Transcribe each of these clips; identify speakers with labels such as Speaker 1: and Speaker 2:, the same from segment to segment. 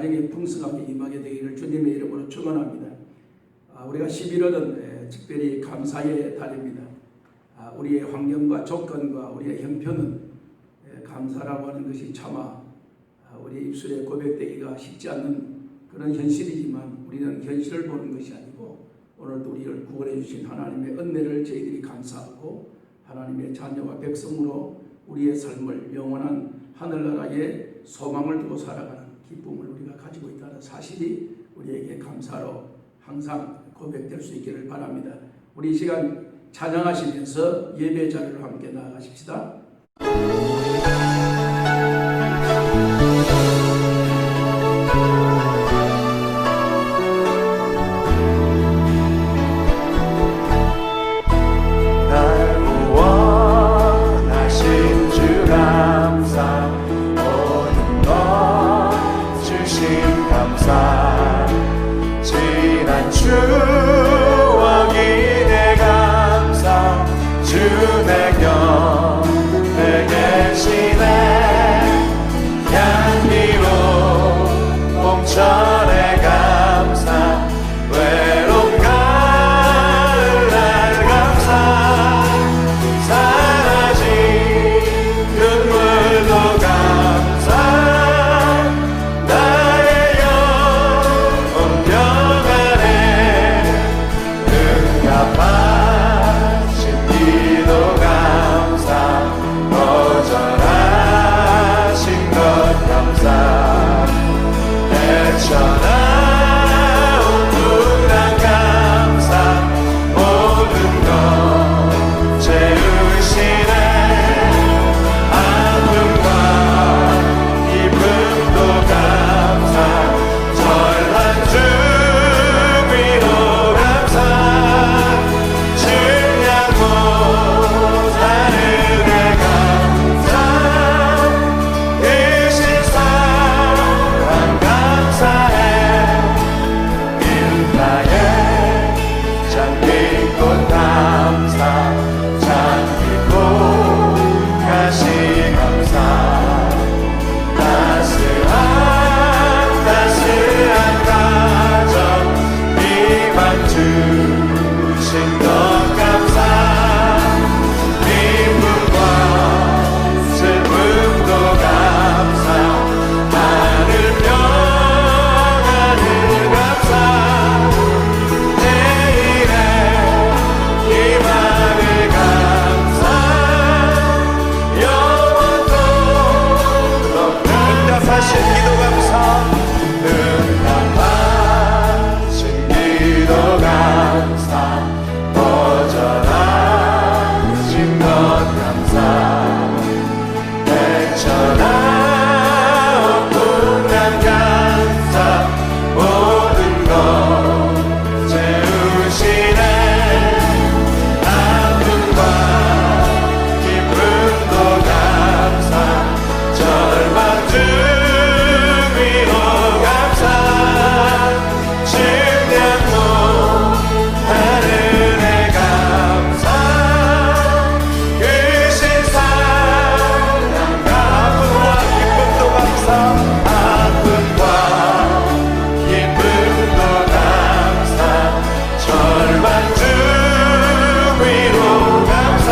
Speaker 1: 가정에 풍성하게 임하게 되기를 주님의 이름으로 축원합니다. 우리가 11월은 특별히 감사의 달입니다. 우리의 환경과 조건과 우리의 형편은 감사라고 하는 것이 차마 우리의 입술에 고백되기가 쉽지 않는 그런 현실이지만 우리는 현실을 보는 것이 아니고 오늘도 우리를 구원해 주신 하나님의 은혜를 저희들이 감사하고 하나님의 자녀와 백성으로 우리의 삶을 영원한 하늘나라의 소망을 두고 살아가는 기쁨을 우리가 가지고 있다는 사실이 우리에게 감사로 항상 고백될 수 있기를 바랍니다. 우리 이 시간 찬양하시면서 예배 자리로 함께 나아가십시다.
Speaker 2: 추억이 내 감사 주 내 곁에 계시네 향기로운 봄철의 감사 외로운 가을날 감사 사라진 눈물도 감사 나의 영혼 평안에 응답하신 기도 감사 거절하신 것 감사 헤쳐나온 분한 감사 모든 것 채우시네 아픔과 기쁨도 감사 절한 주 위로 감사 증량 못하는 내 감사 크신 사랑 감사해 인파에 장미꽃 감사 장미꽃 가시 감사 따스한 가정 비방 주신 것 감사 기쁨과 슬픔도 감사 하늘 평안을 감사 내일의 희망을 감사 영원토록 응답하신 기도 감사 응답하신 기도 감사 거절하신 것 감사 헤쳐나온 분한 감사 모든 것 채우시네 아픔과 기쁨도 감사 절망 주 위로 감사 증량 못하는 내 감사 크신 사랑 아픔과 기쁨도 감사 아픔과 기쁨도 감사 절망 주 위로 감사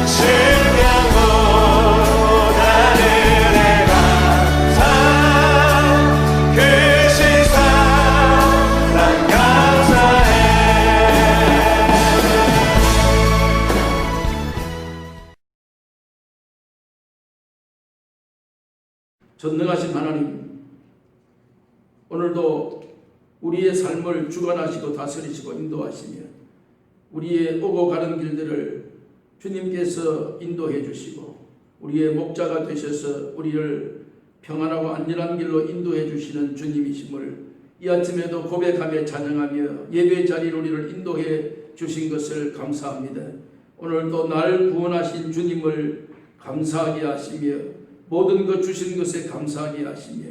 Speaker 2: 증량 못하는 내 감사 크신 사랑 감사해
Speaker 1: 전능하신 하나님, 오늘도 우리의 삶을 주관하시고 다스리시고 인도하시며 우리의 오고 가는 길들을 주님께서 인도해 주시고 우리의 목자가 되셔서 우리를 평안하고 안전한 길로 인도해 주시는 주님이심을 이 아침에도 고백하며 찬양하며 예배 자리로 우리를 인도해 주신 것을 감사합니다. 오늘도 날 구원하신 주님을 감사하게 하시며 모든 것 주신 것에 감사하게 하시며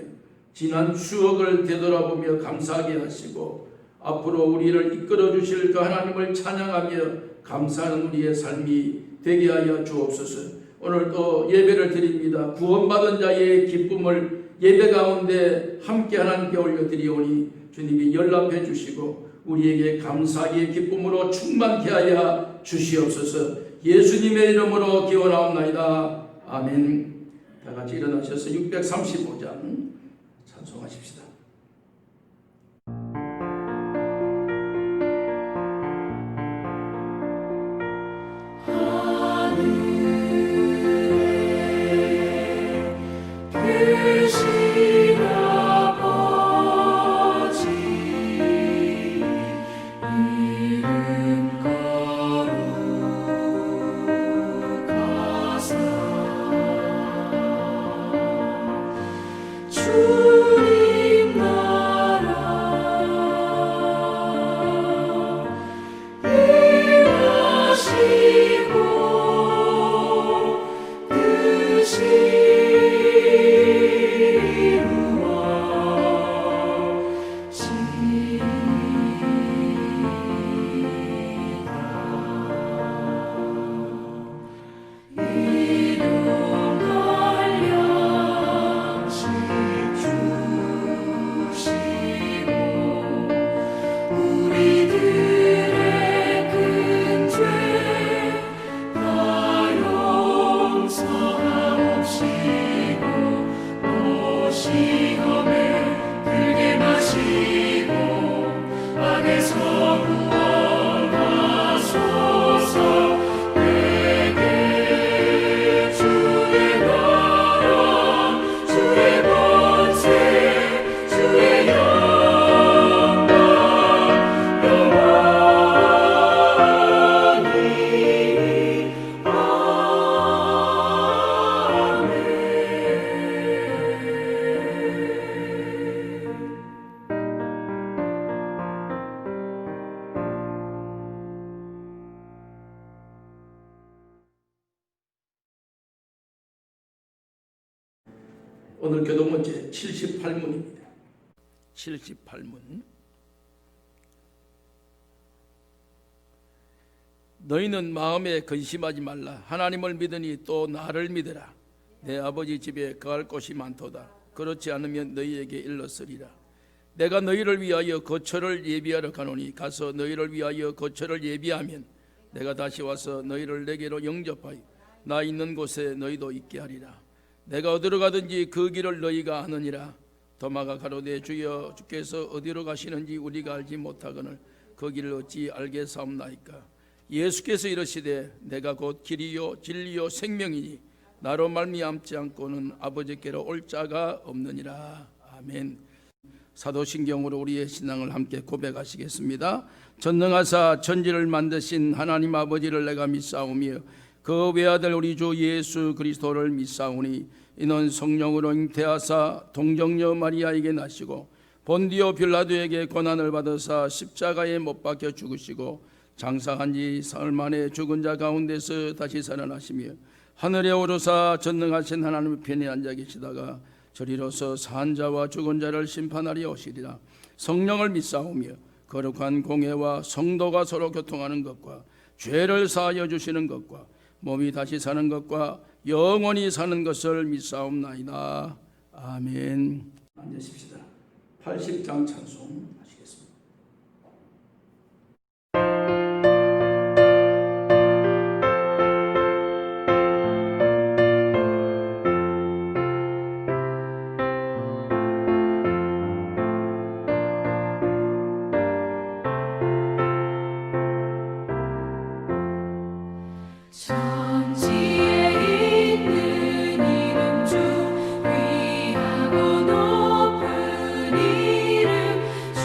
Speaker 1: 지난 추억을 되돌아보며 감사하게 하시고 앞으로 우리를 이끌어 주실 그 하나님을 찬양하며 감사하는 우리의 삶이 되게 하여 주옵소서. 오늘도 예배를 드립니다. 구원받은 자의 기쁨을 예배 가운데 함께 하나님께 올려드리오니 주님이 연락해 주시고 우리에게 감사의 기쁨으로 충만케 하여 주시옵소서. 예수님의 이름으로 기원하옵나이다. 아멘. 다 같이 일어나셔서 635장 찬송하십시다.
Speaker 3: 주님 나라 일하시고 뜻이
Speaker 1: 오늘 교독 문제 78문입니다. 78문. 너희는 마음에 근심하지 말라. 하나님을 믿으니 또 나를 믿으라. 내 아버지 집에 거할 곳이 많도다. 그렇지 않으면 너희에게 일렀으리라. 내가 너희를 위하여 거처를 예비하러 가노니 가서 너희를 위하여 거처를 예비하면 내가 다시 와서 너희를 내게로 영접하여 나 있는 곳에 너희도 있게 하리라. 내가 어디로 가든지 그 길을 너희가 아느니라. 도마가 가로되 주여 주께서 어디로 가시는지 우리가 알지 못하거늘 그 길을 어찌 알겠사옵나이까. 예수께서 이르시되 내가 곧 길이요 진리요 생명이니 나로 말미암지 않고는 아버지께로 올 자가 없느니라. 아멘. 사도신경으로 우리의 신앙을 함께 고백하시겠습니다. 전능하사 천지를 만드신 하나님 아버지를 내가 믿사오며 그 외아들 우리 주 예수 그리스도를 믿사오니 이는 성령으로 잉태하사 동정녀 마리아에게 나시고 본디오 빌라도에게 고난을 받으사 십자가에 못 박혀 죽으시고 장사한 지 사흘 만에 죽은 자 가운데서 다시 살아나시며 하늘에 오르사 전능하신 하나님의 편에 앉아 계시다가 저리로서 산 자와 죽은 자를 심판하려 오시리라. 성령을 믿사오며 거룩한 공회와 성도가 서로 교통하는 것과 죄를 사하여 주시는 것과 몸이 다시 사는 것과 영원히 사는 것을 믿사옵나이다. 아멘. 앉으십시다. 80장 찬송 하시겠습니다.
Speaker 3: 천지에 있는 이름 중 귀하고 높은 이름 주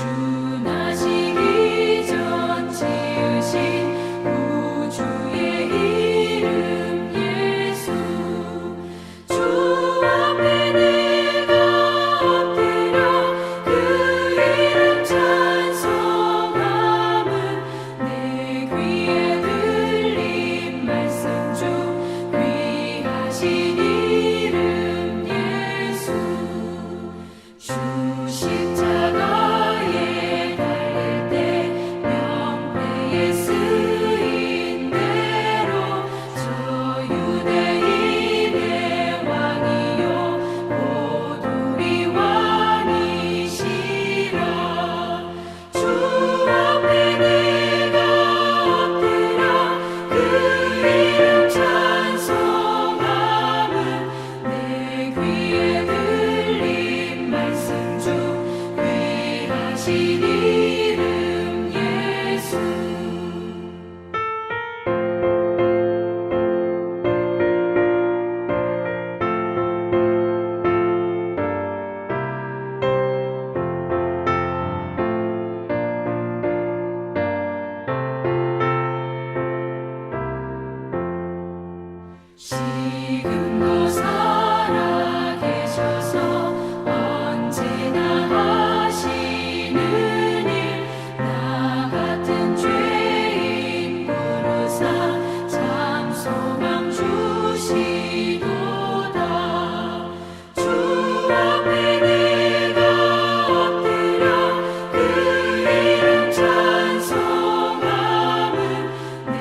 Speaker 3: 귀하신 이름 예수. 지금도 살아계셔서 언제나 하시는 일, 나 같은 죄인 부르사 참 소망 주시도다. 주 앞에 내가 엎드려 그 이름 찬송함은 내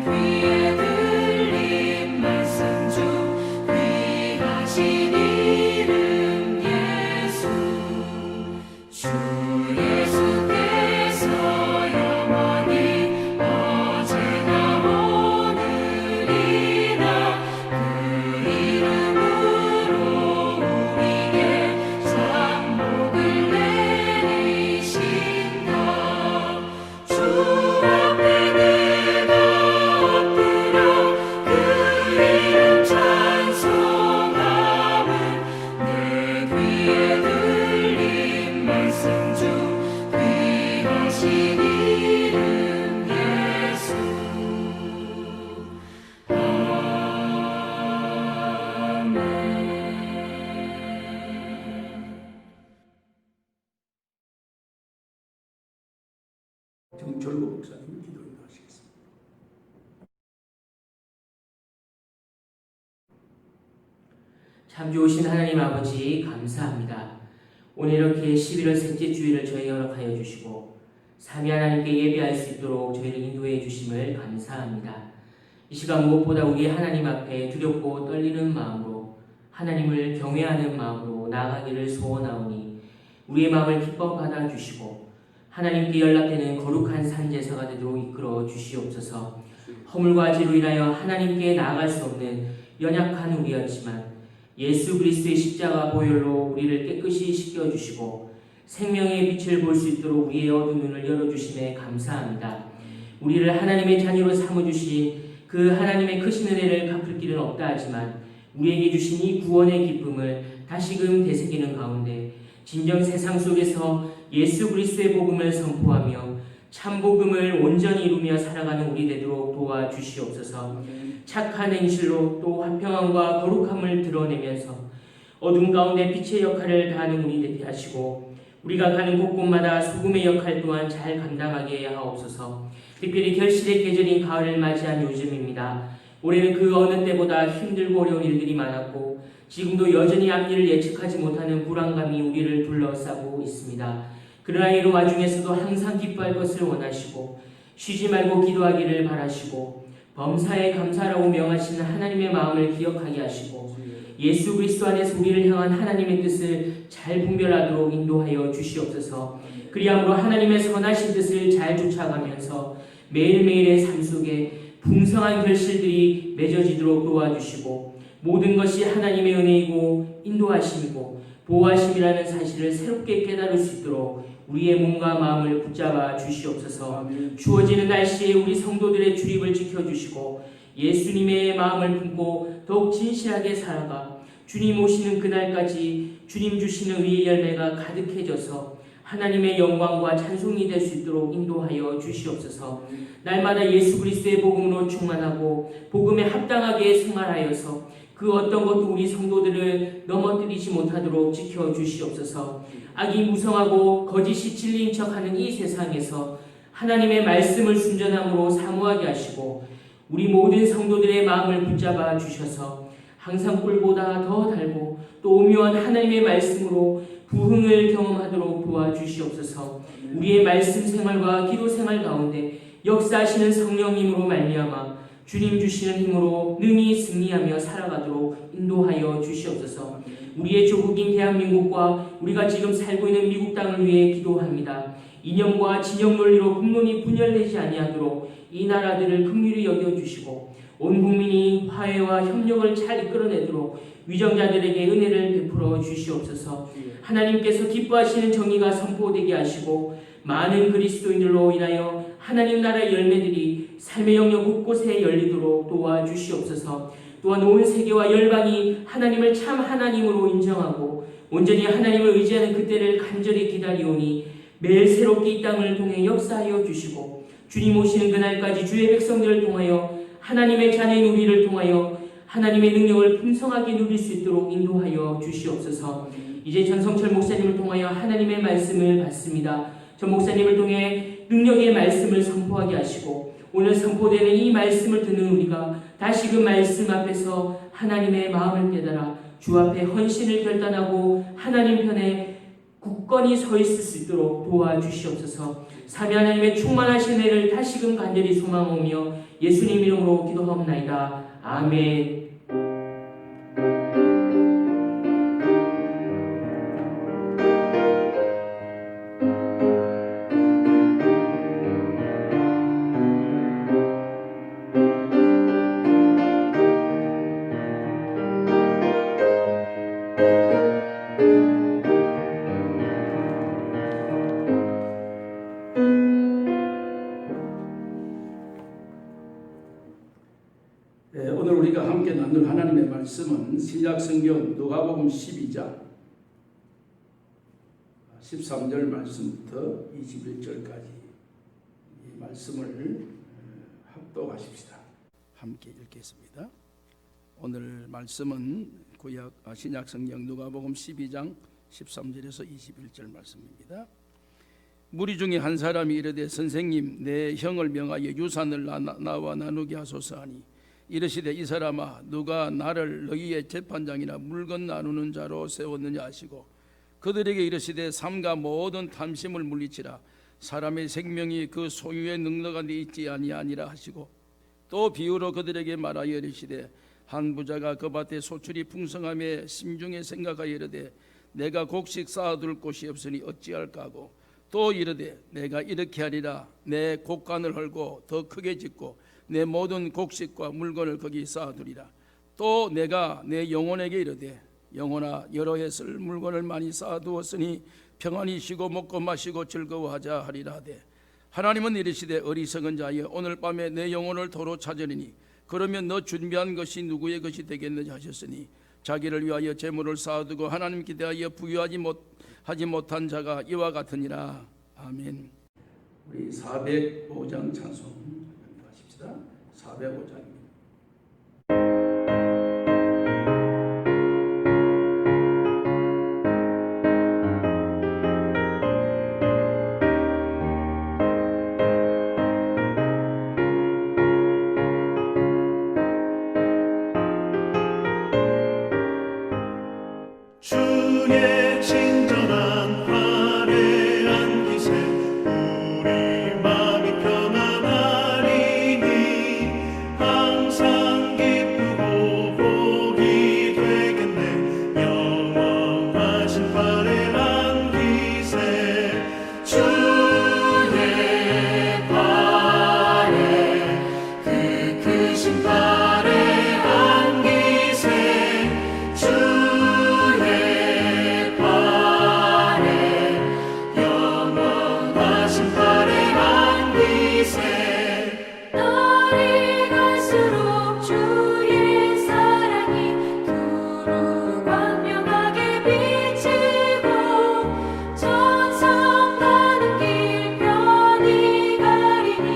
Speaker 3: 귀에 들린 말씀 중 귀하신 이름 예수. 주 예수께서 영원히 어제나 오늘이나 그 이름으로 우리에게 상복을 내리신다. 주 앞에 내가 엎드려 그 이름 찬송함은 내 귀에 들린 말씀 중 귀하신 이름 예수.
Speaker 1: 정철구 목사님 기도 인도하시겠습니다.
Speaker 4: 참 좋으신 하나님 아버지 감사합니다. 오늘 이렇게 11월 셋째 주일을 저희 허락하여 주시고 삼위 하나님께 예배할 수 있도록 저희를 인도해 주심을 감사합니다. 이 시간 무엇보다 우리 하나님 앞에 두렵고 떨리는 마음으로 하나님을 경외하는 마음으로 나아가기를 소원하오니 우리의 마음을 기뻐 받아주시고 하나님께 연락되는 거룩한 산제사가 되도록 이끌어 주시옵소서. 허물과 죄로 인하여 하나님께 나아갈 수 없는 연약한 우리였지만 예수 그리스도의 십자가 보혈로 우리를 깨끗이 씻겨주시고 생명의 빛을 볼 수 있도록 우리의 어두운 눈을 열어주심에 감사합니다. 우리를 하나님의 자녀로 삼아주신 그 하나님의 크신 은혜를 갚을 길은 없다 하지만 우리에게 주신 이 구원의 기쁨을 다시금 되새기는 가운데 진정 세상 속에서 예수 그리스도의 복음을 선포하며 참 복음을 온전히 이루며 살아가는 우리 되도록 도와주시옵소서. 착한 행실로 또 화평함과 거룩함을 드러내면서 어둠 가운데 빛의 역할을 다하는 우리 되게 하시고 우리가 가는 곳곳마다 소금의 역할 또한 잘 감당하게 하옵소서. 특별히 결실의 계절인 가을을 맞이한 요즘입니다. 올해는 그 어느 때보다 힘들고 어려운 일들이 많았고 지금도 여전히 앞일을 예측하지 못하는 불안감이 우리를 둘러싸고 있습니다. 그러나 이런 와중에서도 항상 기뻐할 것을 원하시고 쉬지 말고 기도하기를 바라시고 범사에 감사라고 명하시는 하나님의 마음을 기억하게 하시고 예수 그리스도 안에서 우리를 향한 하나님의 뜻을 잘 분별하도록 인도하여 주시옵소서. 그리함으로 하나님의 선하신 뜻을 잘 쫓아가면서 매일매일의 삶 속에 풍성한 결실들이 맺어지도록 도와주시고 모든 것이 하나님의 은혜이고 인도하심이고 보호하심이라는 사실을 새롭게 깨달을 수 있도록 우리의 몸과 마음을 붙잡아 주시옵소서. 추워지는 날씨에 우리 성도들의 출입을 지켜주시고 예수님의 마음을 품고 더욱 진실하게 살아가 주님 오시는 그날까지 주님 주시는 의의 열매가 가득해져서 하나님의 영광과 찬송이 될 수 있도록 인도하여 주시옵소서. 날마다 예수 그리스도의 복음으로 충만하고 복음에 합당하게 생활하여서 그 어떤 것도 우리 성도들을 넘어뜨리지 못하도록 지켜주시옵소서. 악이 무성하고 거짓이 진리인 척하는 이 세상에서 하나님의 말씀을 순전함으로 사모하게 하시고 우리 모든 성도들의 마음을 붙잡아 주셔서 항상 꿀보다 더 달고 또 오묘한 하나님의 말씀으로 부흥을 경험하도록 도와주시옵소서. 우리의 말씀 생활과 기도 생활 가운데 역사하시는 성령님으로 말미암아 주님 주시는 힘으로 능히 승리하며 살아가도록 인도하여 주시옵소서. 우리의 조국인 대한민국과 우리가 지금 살고 있는 미국 땅을 위해 기도합니다. 이념과 진영 논리로 국론이 분열되지 아니하도록 이 나라들을 긍휼히 여겨주시고 온 국민이 화해와 협력을 잘 이끌어내도록 위정자들에게 은혜를 베풀어 주시옵소서. 하나님께서 기뻐하시는 정의가 선포되게 하시고 많은 그리스도인들로 인하여 하나님 나라의 열매들이 삶의 영역 곳곳에 열리도록 도와주시옵소서. 또한 온 세계와 열방이 하나님을 참 하나님으로 인정하고 온전히 하나님을 의지하는 그때를 간절히 기다리오니 매일 새롭게 이 땅을 통해 역사하여 주시고 주님 오시는 그날까지 주의 백성들을 통하여 하나님의 자녀인 우리를 통하여 하나님의 능력을 풍성하게 누릴 수 있도록 인도하여 주시옵소서. 이제 전성철 목사님을 통하여 하나님의 말씀을 받습니다. 전 목사님을 통해 능력의 말씀을 선포하게 하시고 오늘 선포되는 이 말씀을 듣는 우리가 다시금 말씀 앞에서 하나님의 마음을 깨달아 주 앞에 헌신을 결단하고 하나님 편에 굳건히 서 있을 수 있도록 도와주시옵소서. 삼위 하나님의 충만하신 은혜를 다시금 간절히 소망하며 예수님 이름으로 기도하옵나이다. 아멘.
Speaker 1: 오늘 우리가 함께 나눌 하나님의 말씀은 신약성경 누가복음 12장 13절 말씀부터 21절까지 이 말씀을 합독하십시다. 함께 읽겠습니다. 오늘 말씀은 신약성경 누가복음 12장 13절에서 21절 말씀입니다. 무리 중에 한 사람이 이르되 선생님 내 형을 명하여 유산을 나와 나누게 하소서 하니 이르시되 이 사람아 누가 나를 너희의 재판장이나 물건 나누는 자로 세웠느냐 하시고 그들에게 이르시되 삼가 모든 탐심을 물리치라 사람의 생명이 그 소유의 능력 안에 있지 아니하니라 하시고 또 비유로 그들에게 말하여 이르시되 한 부자가 그 밭에 소출이 풍성함에 심중에 생각하여 이르되 내가 곡식 쌓아둘 곳이 없으니 어찌할까 하고 또 이르되 내가 이렇게 하리라 내 곡간을 헐고 더 크게 짓고 내 모든 곡식과 물건을 거기 쌓아두리라. 또 내가 내 영혼에게 이르되 영혼아 여러 해 쓸 물건을 많이 쌓아두었으니 평안히 쉬고 먹고 마시고 즐거워하자 하리라 하되 하나님은 이르시되 어리석은 자여 오늘 밤에 내 영혼을 도로 찾으리니 그러면 너 준비한 것이 누구의 것이 되겠느냐 하셨으니 자기를 위하여 재물을 쌓아두고 하나님께 대하여 부유하지 못한 자가 이와 같으니라. 아멘. 우리 405장 찬송 하십시다. 405장입니다.
Speaker 2: 주의 친절한 화려한 기세 우리 마음이 평안하리니 항상 기쁘고 복이 되겠네 영원하신 화려한 기세
Speaker 3: 주의 발에 그 크신 발에한 기세 주의 발에 영원하신 발에한 기세 날이 갈수록 주의 사랑이 두루 광명하게 비치고 천상 가는 길 편히 가리니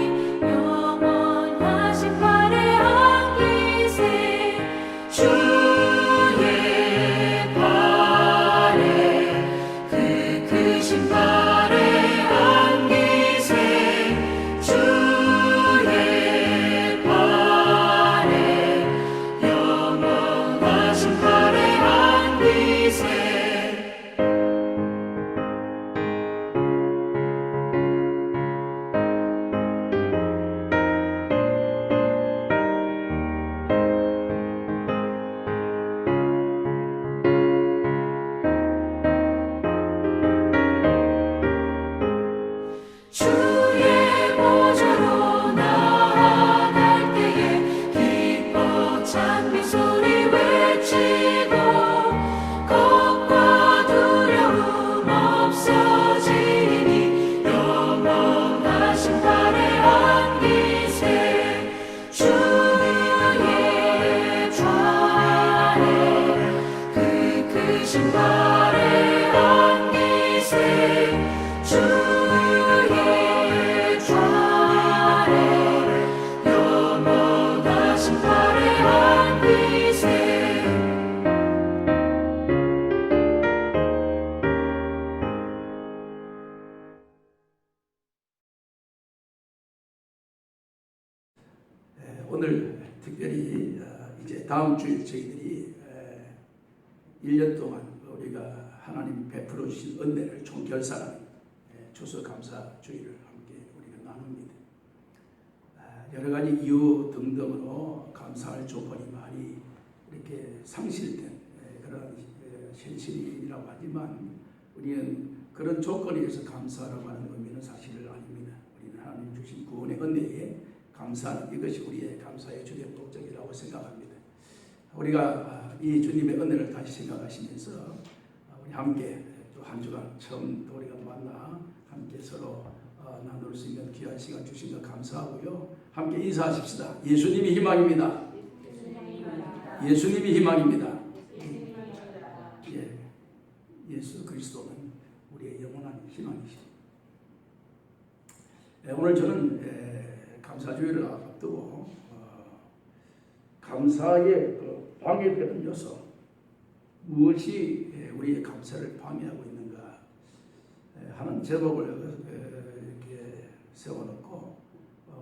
Speaker 3: 영원하신 발에한 기세 주의 발에 그 크신 발에한 기세 주의 발에 영원하신 발에한 기세 주의 발에 영원하신 발에 안기세.
Speaker 1: 오늘 특별히 이제 다음 주에 저희들이 1년 동안 우리가 하나님 베풀어 주신 은혜를 총결산하는 추수감사주의를 함께 우리가 나눕니다. 여러 가지 이유 등등으로 감사할 조건이 많이 이렇게 상실된 그런 현실이라고 하지만 우리는 그런 조건에 의해서 감사라고 하는 의미는 사실을 아닙니다. 우리는 하나님 주신 구원의 은혜에 감사하는 이것이 우리의 감사의 주된 목적이라고 생각합니다. 우리가 이 주님의 은혜를 다시 생각하시면서 우리 함께 또 한 주간 처음 또 우리가 만나 함께 서로 나눌 수 있는 귀한 시간 주신 것 감사하고요. 함께 인사하십시다. 예수님이 희망입니다. 예수님이 희망입니다. 예, 예수 그리스도는 우리의 영원한 희망이십니다. 오늘 저는 감사주의를 앞두고 감사의 방해되는 요소, 무엇이 우리의 감사를 방해하고 있는가 하는 제목을 이렇게 세워놓고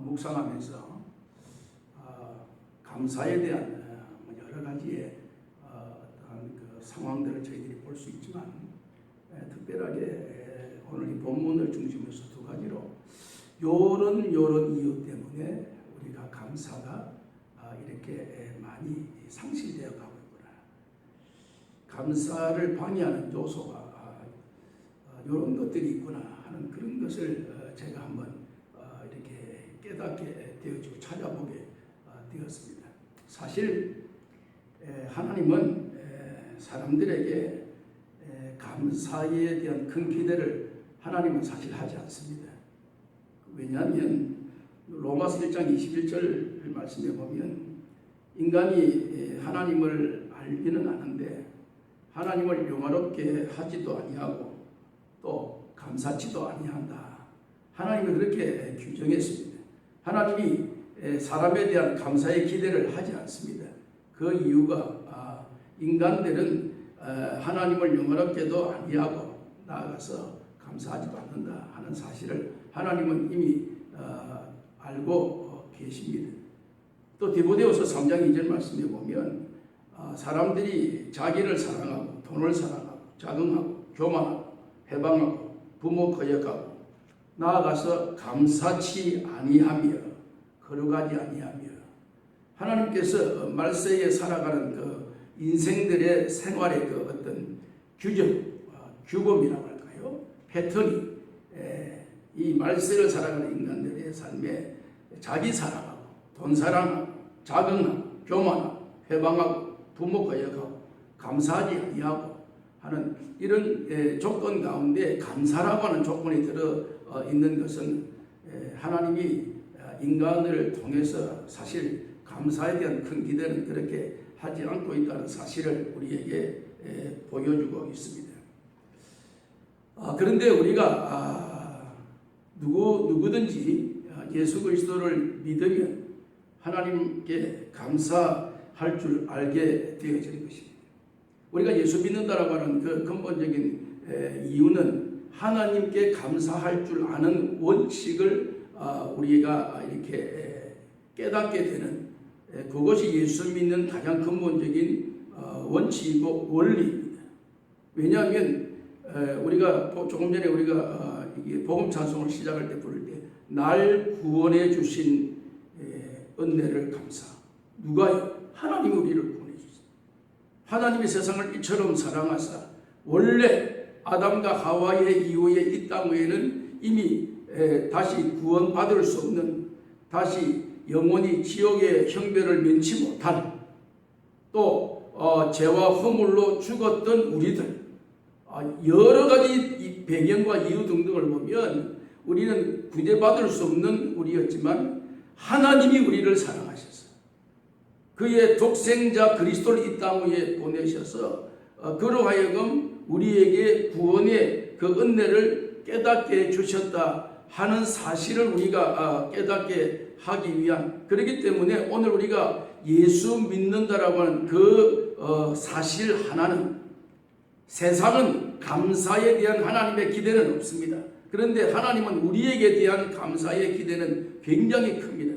Speaker 1: 묵상하면서 감사에 대한 여러 가지의 그 상황들을 저희들이 볼 수 있지만 특별하게 오늘 이 본문을 중심으로 두 가지로 요런 이유 때문에 우리가 감사가 이렇게 많이 상실되어 가고 있구나. 감사를 방해하는 요소가 이런 것들이 있구나 하는 그런 것을 제가 한번 이렇게 깨닫게 되어지고 찾아보게 되었습니다. 사실 하나님은 사람들에게 감사에 대한 큰 기대를 하나님은 사실 하지 않습니다. 왜냐하면 로마서 1장 21절 말씀에 보면 인간이 하나님을 알기는 아는데 하나님을 영화롭게 하지도 아니하고 또 감사치도 아니한다. 하나님은 그렇게 규정했습니다. 하나님이 사람에 대한 감사의 기대를 하지 않습니다. 그 이유가 인간들은 하나님을 영화롭게도 아니하고 나아가서 감사하지도 않는다 하는 사실을 하나님은 이미 알고 계십니다. 또 디모데후서 3장 2절 말씀에 보면 사람들이 자기를 사랑하고 돈을 사랑하고 자긍하고 교만하고 해방하고 부모 거역하고 나아가서 감사치 아니하며 거룩하지 아니하며 하나님께서 말세에 살아가는 그 인생들의 생활의 그 어떤 규범이라고 할까요? 패턴이 이 말세를 살아가는 인간들의 삶에 자기 사랑하고 돈 사랑하고 자긍하고 교만하고 회방하고 부모 거역하고 감사하지 아니하고 하는 이런 조건 가운데 감사라고 하는 조건이 들어 있는 것은 하나님이 인간을 통해서 사실 감사에 대한 큰 기대는 그렇게 하지 않고 있다는 사실을 우리에게 보여주고 있습니다. 그런데 우리가 누구든지 예수 그리스도를 믿으면 하나님께 감사할 줄 알게 되어지는 것입니다. 우리가 예수 믿는다라고 하는 그 근본적인 이유는 하나님께 감사할 줄 아는 원칙을 우리가 이렇게 깨닫게 되는 그것이 예수 믿는 가장 근본적인 원칙이고 원리입니다. 왜냐하면 우리가 조금 전에 우리가 복음 찬송을 시작할 때 부를 때 날 구원해 주신 은혜를 감사. 누가요? 하나님이 우리를 구원해 주셨어요. 하나님이 세상을 이처럼 사랑하사 원래 아담과 하와의 이후에 이 땅 위에는 이미 다시 구원받을 수 없는 다시 영원히 지옥의 형벌을 면치 못한 또 죄와 허물로 죽었던 우리들 여러 가지 배경과 이유 등등을 보면 우리는 구제받을 수 없는 우리였지만 하나님이 우리를 사랑하셨어요. 그의 독생자 그리스도를 이 땅 위에 보내셔서 그로 하여금 우리에게 구원의 그 은혜를 깨닫게 해주셨다 하는 사실을 우리가 깨닫게 하기 위한, 그렇기 때문에 오늘 우리가 예수 믿는다라고 하는 그 사실 하나는, 세상은 감사에 대한 하나님의 기대는 없습니다. 그런데 하나님은 우리에게 대한 감사의 기대는 굉장히 큽니다.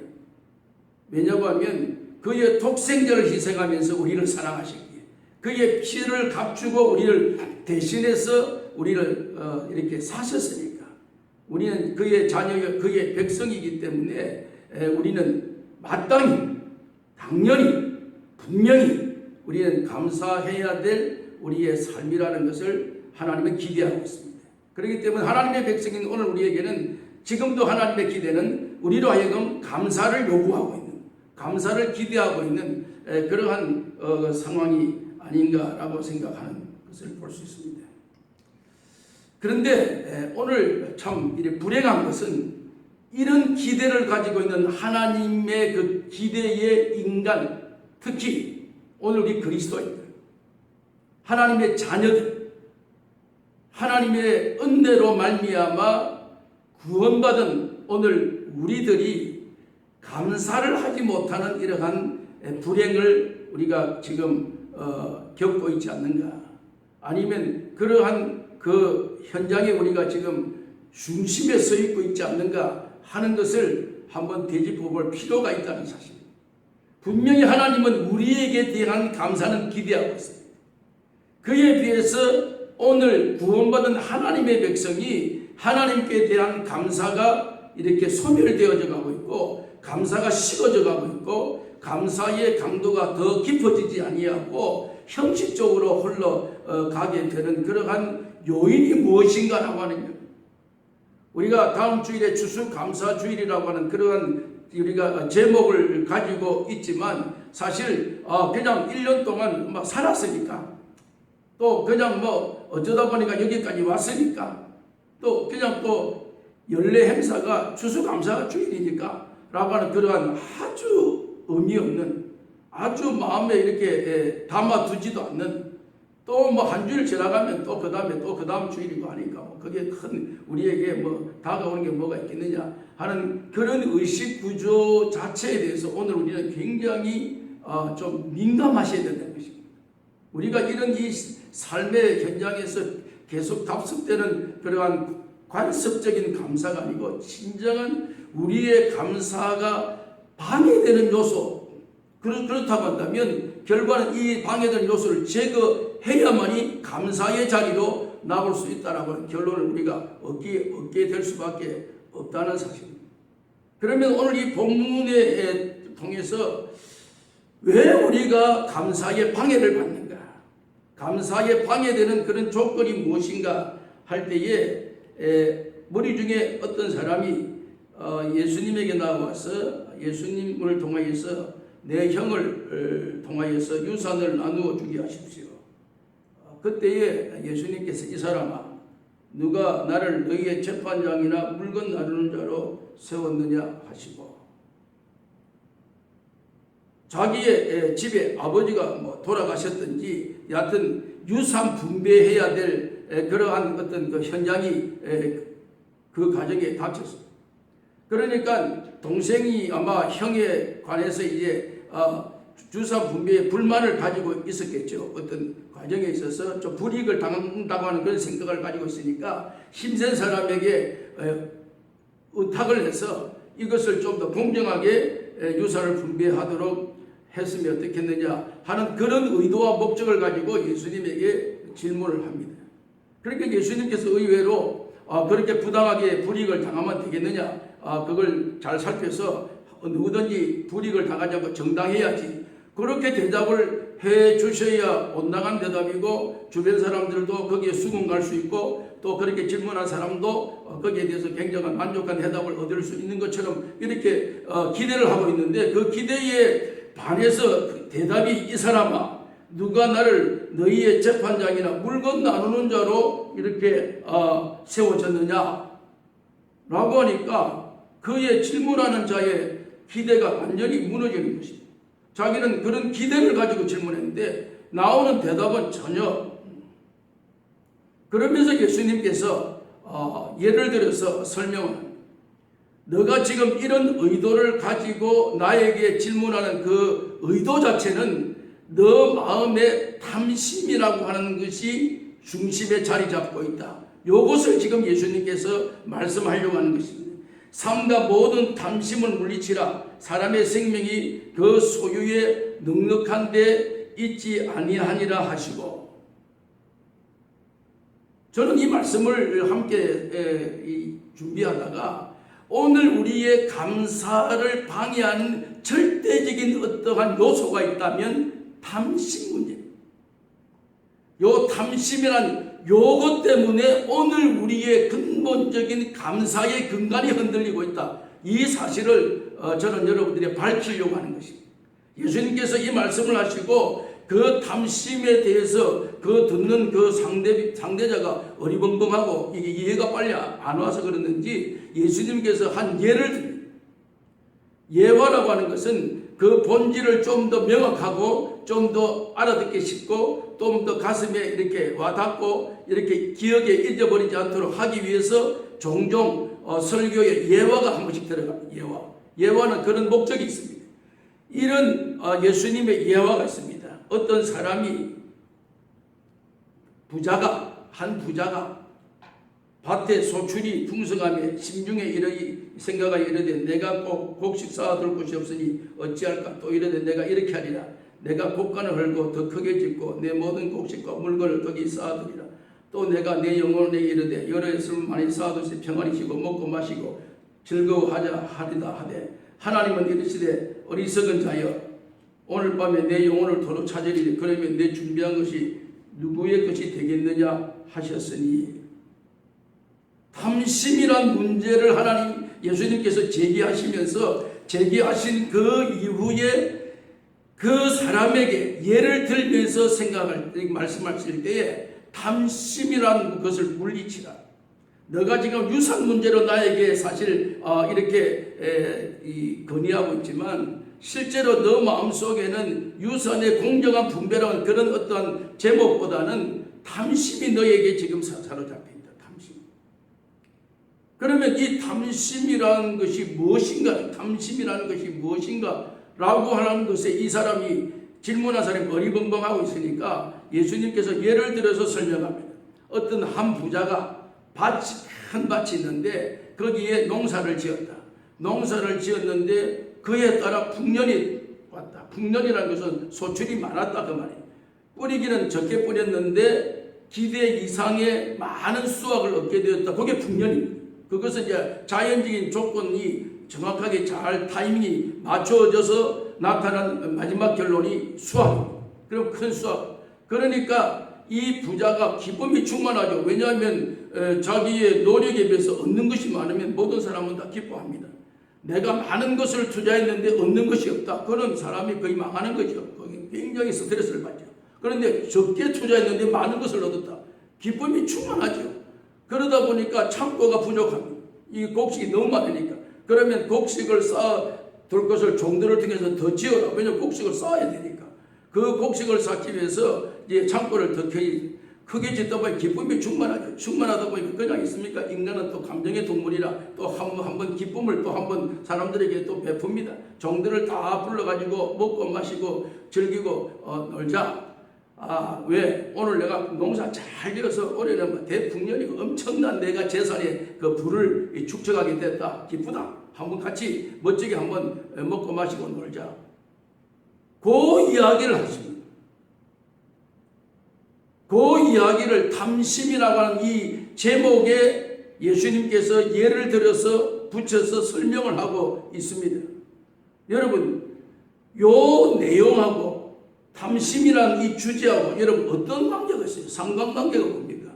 Speaker 1: 왜냐고 하면 그의 독생자를 희생하면서 우리를 사랑하셨기에, 그의 피를 값주고 우리를 대신해서 우리를 이렇게 사셨으니까, 우리는 그의 자녀, 그의 백성이기 때문에 우리는 마땅히, 당연히, 분명히 우리는 감사해야 될 우리의 삶이라는 것을 하나님은 기대하고 있습니다. 그렇기 때문에 하나님의 백성인 오늘 우리에게는, 지금도 하나님의 기대는 우리로 하여금 감사를 요구하고 있는, 감사를 기대하고 있는 그러한 상황이 아닌가라고 생각하는 것을 볼 수 있습니다. 그런데 오늘 참 불행한 것은, 이런 기대를 가지고 있는 하나님의 그 기대의 인간, 특히 오늘 우리 그리스도인들, 하나님의 자녀들, 하나님의 은혜로 말미암아 구원받은 오늘 우리들이 감사를 하지 못하는 이러한 불행을 우리가 지금 겪고 있지 않는가, 아니면 그러한 그 현장에 우리가 지금 중심에 서 있고 있지 않는가 하는 것을 한번 되짚어 볼 필요가 있다는 사실입니다. 분명히 하나님은 우리에게 대한 감사는 기대하고 있습니다. 그에 비해서 오늘 구원받은 하나님의 백성이 하나님께 대한 감사가 이렇게 소멸되어져 가고 있고, 감사가 식어져 가고 있고, 감사의 강도가 더 깊어지지 아니하고 형식적으로 흘러가게 되는 그러한 요인이 무엇인가라고 하는 것. 우리가 다음 주일에 추수감사주일이라고 하는 그러한 우리가 제목을 가지고 있지만, 사실 그냥 1년 동안 막 살았으니까, 또 그냥 어쩌다 보니까 여기까지 왔으니까, 또 그냥 또 연례 행사가 추수감사주일이니까 라고 하는 그러한 아주 의미 없는, 아주 마음에 이렇게 담아두지도 않는, 또 한 주일 지나가면 또 그 다음 주일이고 하니까 그게 큰 우리에게 다가오는 게 뭐가 있겠느냐 하는 그런 의식 구조 자체에 대해서 오늘 우리는 굉장히 좀 민감하셔야 된다는 것입니다. 우리가 이런 이 삶의 현장에서 계속 답습되는 그러한 관습적인 감사가 아니고, 진정한 우리의 감사가 방해되는 요소, 그렇다고 한다면 결과는 이 방해되는 요소를 제거해야만이 감사의 자리로 나올 수 있다라고 하는 결론을 우리가 얻게 될 수밖에 없다는 사실입니다. 그러면 오늘 이 본문에 통해서 왜 우리가 감사의 방해를 받는가, 감사에 방해되는 그런 조건이 무엇인가 할 때에, 머리 중에 어떤 사람이 예수님에게 나와서 예수님을 통하여서 내 형을 통하여서 유산을 나누어 주게 하십시오. 그때에 예수님께서, 이 사람아, 누가 나를 너희의 재판장이나 물건 나누는 자로 세웠느냐 하시고, 자기의 집에 아버지가 돌아가셨든지 여하튼 유산 분배해야 될 그러한 어떤 그 현장이 그 가정에 닥쳤습니다. 그러니까 동생이 아마 형에 관해서 이제 유산 분배에 불만을 가지고 있었겠죠. 어떤 과정에 있어서 좀 불이익을 당한다고 하는 그런 생각을 가지고 있으니까 힘센 사람에게 의탁을 해서 이것을 좀 더 공정하게 유산을 분배하도록 했으면 어떻겠느냐 하는 그런 의도와 목적을 가지고 예수님에게 질문을 합니다. 그러니까 예수님께서 의외로 그렇게 부당하게 불이익을 당하면 되겠느냐, 그걸 잘 살펴서 누구든지 불이익을 당하지 않고 정당해야지, 그렇게 대답을 해 주셔야 온당한 대답이고 주변 사람들도 거기에 수긍할 수 있고, 또 그렇게 질문한 사람도 거기에 대해서 굉장한 만족한 대답을 얻을 수 있는 것처럼 이렇게 기대를 하고 있는데, 그 기대에 반해서 대답이, 이 사람아, 누가 나를 너희의 재판장이나 물건 나누는 자로 이렇게 세워졌느냐 라고 하니까 그의 질문하는 자의 기대가 완전히 무너지는 것입니다. 자기는 그런 기대를 가지고 질문했는데 나오는 대답은 전혀. 그러면서 예수님께서 예를 들어서 설명은 너가 지금 이런 의도를 가지고 나에게 질문하는 그 의도 자체는 너 마음의 탐심이라고 하는 것이 중심에 자리 잡고 있다. 이것을 지금 예수님께서 말씀하려고 하는 것입니다. 삼가 모든 탐심을 물리치라. 사람의 생명이 그 소유에 넉넉한 데 있지 아니하니라 하시고, 저는 이 말씀을 함께 준비하다가 오늘 우리의 감사를 방해하는 절대적인 어떠한 요소가 있다면 탐심 문제입니다. 요 탐심이란 요것 때문에 오늘 우리의 근본적인 감사의 근간이 흔들리고 있다. 이 사실을 저는 여러분들이 밝히려고 하는 것입니다. 예수님께서 이 말씀을 하시고 그 탐심에 대해서 그 듣는 그 상대자가 어리벙벙하고 이게 이해가 빨리 안 와서 그러는지 예수님께서 한 예를 듭니다. 예화라고 하는 것은 그 본질을 좀 더 명확하고 좀 더 알아듣기 쉽고 좀 더 가슴에 이렇게 와닿고 이렇게 기억에 잊어버리지 않도록 하기 위해서 종종 설교에 예화가 한 번씩 들어갑니다. 예화는 그런 목적이 있습니다. 이런 예수님의 예화가 있습니다. 어떤 사람이 한 부자가 밭에 소출이 풍성하며 심중에 생각하 이르되 내가 꼭 곡식 쌓아둘 곳이 없으니 어찌할까. 또 이르되 내가 이렇게 하리라. 내가 곡간을 헐고 더 크게 짓고 내 모든 곡식과 물건을 거기 쌓아두리라. 또 내가 내 영혼에게 이르되 여러 해를 많이 쌓아두시 평안히 쉬고 먹고 마시고 즐거워하자 하리다 하되, 하나님은 이르시되 어리석은 자여 오늘 밤에 내 영혼을 도로 찾으리니 그러면 내 준비한 것이 누구의 것이 되겠느냐 하셨으니, 탐심이란 문제를 하나님 예수님께서 제기하신 그 이후에 그 사람에게 예를 들면서 말씀하실 때에 탐심이란 것을 물리치라. 너가 지금 유산 문제로 나에게 사실 이렇게 건의하고 있지만 실제로 너 마음속에는 유산의 공정한 분배라는 그런 어떤 제목보다는 탐심이 너에게 지금 사로잡혀 있다. 탐심. 그러면 이 탐심이라는 것이 무엇인가? 탐심이라는 것이 무엇인가? 라고 하는 것에 이 사람이 질문한 사람이 어리벙벙하고 있으니까 예수님께서 예를 들어서 설명합니다. 어떤 한 부자가 한 밭이 있는데 거기에 농사를 지었다. 농사를 지었는데 그에 따라 풍년이 왔다. 풍년이라는 것은 소출이 많았다 그 말이에요. 뿌리기는 적게 뿌렸는데 기대 이상의 많은 수확을 얻게 되었다. 그게 풍년입니다. 그것은 이제 자연적인 조건이 정확하게 잘 타이밍이 맞춰져서 나타난 마지막 결론이 수확입니다. 그럼 큰 수확. 그러니까 이 부자가 기쁨이 충만하죠. 왜냐하면 자기의 노력에 비해서 얻는 것이 많으면 모든 사람은 다 기뻐합니다. 내가 많은 것을 투자했는데 얻는 것이 없다. 그런 사람이 거의 망하는 거죠. 굉장히 스트레스를 받죠. 그런데 적게 투자했는데 많은 것을 얻었다. 기쁨이 충만하죠. 그러다 보니까 창고가 부족합니다. 이 곡식이 너무 많으니까. 그러면 곡식을 쌓아둘 것을 종들을 통해서 더 지어라. 왜냐하면 곡식을 쌓아야 되니까. 그 곡식을 쌓기 위해서 이제 창고를 더 크게 짓다 보니 기쁨이 충만하죠. 충만하다 보니까 그냥 있습니까? 인간은 또 감정의 동물이라 또 한 번 기쁨을 또 한 번 사람들에게 또 베풉니다. 종들을 다 불러가지고 먹고 마시고 즐기고 놀자. 왜? 오늘 내가 농사 잘 지어서 올해는 대풍년이고 엄청난 내가 재산의 그 부를 축적하게 됐다. 기쁘다. 한번 같이 멋지게 한번 먹고 마시고 놀자. 그 이야기를 하십니다. 그 이야기를 탐심이라고 하는 이 제목에 예수님께서 예를 들어서 붙여서 설명을 하고 있습니다. 여러분, 요 내용하고 탐심이라는 이 주제하고 여러분 어떤 관계가 있어요? 상관관계가 뭡니까?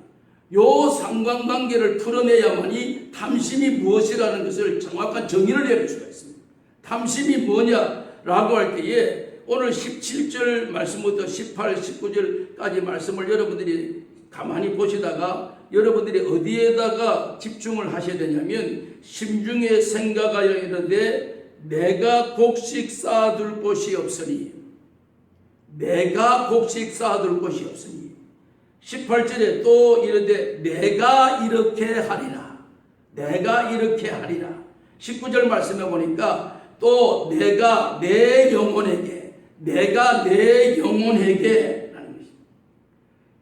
Speaker 1: 요 상관관계를 풀어내야만이 탐심이 무엇이라는 것을 정확한 정의를 내릴 수가 있습니다. 탐심이 뭐냐라고 할 때에 오늘 17절 말씀부터 18, 19절까지 말씀을 여러분들이 가만히 보시다가 여러분들이 어디에다가 집중을 하셔야 되냐면 심중에 생각하여 이르되 내가 곡식 쌓아둘 곳이 없으니 내가 곡식 쌓아둘 곳이 없으니 18절에 또 이르되 내가 이렇게 하리라. 내가 이렇게 하리라. 19절 말씀에 보니까 또 내가 내 영혼에게 라는 것입니다.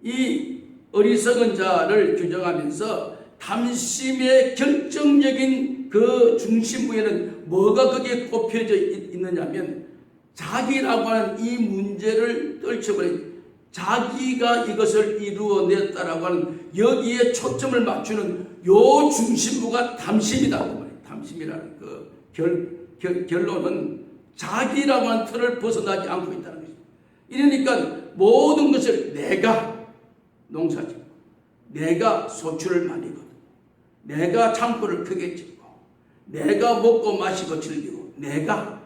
Speaker 1: 이 어리석은 자를 규정하면서 탐심의 결정적인 그 중심부에는 뭐가 거기에 꼽혀져 있느냐면 자기라고 하는 이 문제를 떨쳐버린 자기가 이것을 이루어냈다라고 하는 여기에 초점을 맞추는 요 중심부가 탐심이다. 탐심이라는 그 결론은 자기라고 하는 틀을 벗어나지 않고 있다는 것입니다. 이러니까 모든 것을 내가 농사짓고 내가 소출을 많이 거두고 내가 창고를 크게 짓고 내가 먹고 마시고 즐기고 내가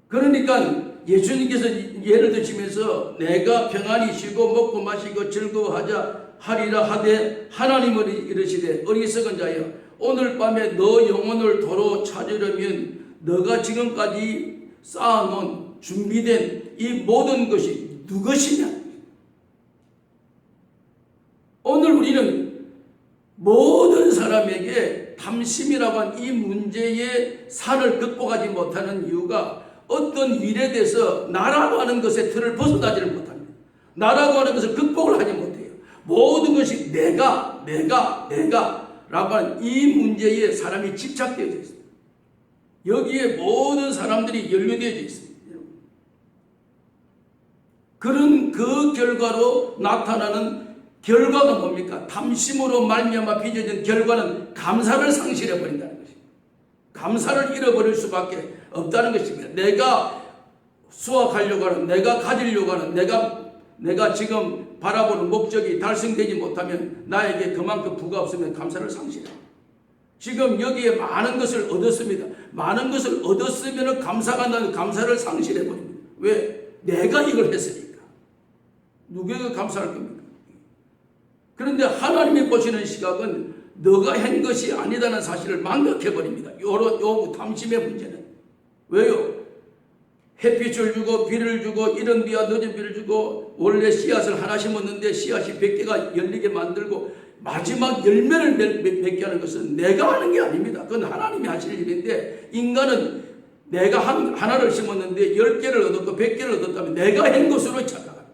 Speaker 1: 그러니까 예수님께서 예를 드시면서 내가 평안히 쉬고 먹고 마시고 즐거워하자 하리라 하되 하나님은 이르시되 어리석은 자여 오늘 밤에 너 영혼을 도로 찾으려면 너가 지금까지 쌓아놓은 준비된 이 모든 것이 누구시냐. 오늘 우리는 모든 사람에게 탐심이라고 한 이 문제의 산을 극복하지 못하는 이유가 어떤 일에 대해서 나라고 하는 것의 틀을 벗어나지를 못합니다. 나라고 하는 것을 극복을 하지 못해요. 모든 것이 내가 라고 하는 이 문제에 사람이 집착되어 있습니다. 여기에 모든 사람들이 연루되어 있습니다. 그런 그 결과로 나타나는 결과가 뭡니까? 탐심으로 말미암아 빚어진 결과는 감사를 상실해 버린다는 것입니다. 감사를 잃어버릴 수밖에 없다는 것입니다. 내가 수확하려고 하는, 내가 가지려고 하는, 내가 지금 바라보는 목적이 달성되지 못하면 나에게 그만큼 부가 없으면 감사를 상실해. 지금 여기에 많은 것을 얻었습니다. 많은 것을 얻었으면 감사가 나는 감사를 상실해 버립니다. 왜? 내가 이걸 했으니까. 누구에게 감사할 겁니까? 그런데 하나님이 보시는 시각은 너가 한 것이 아니다는 사실을 망각해 버립니다. 요 탐심의 문제는. 왜요? 햇빛을 주고 비를 주고 이른 비와 늦은 비를 주고 원래 씨앗을 하나 심었는데 씨앗이 100개가 열리게 만들고 마지막 열매를 맺게 하는 것은 내가 하는 게 아닙니다. 그건 하나님이 하시는 일인데 인간은 내가 하나를 심었는데 10개를 얻었고 100개를 얻었다면 내가 한 것으로 착각합니다.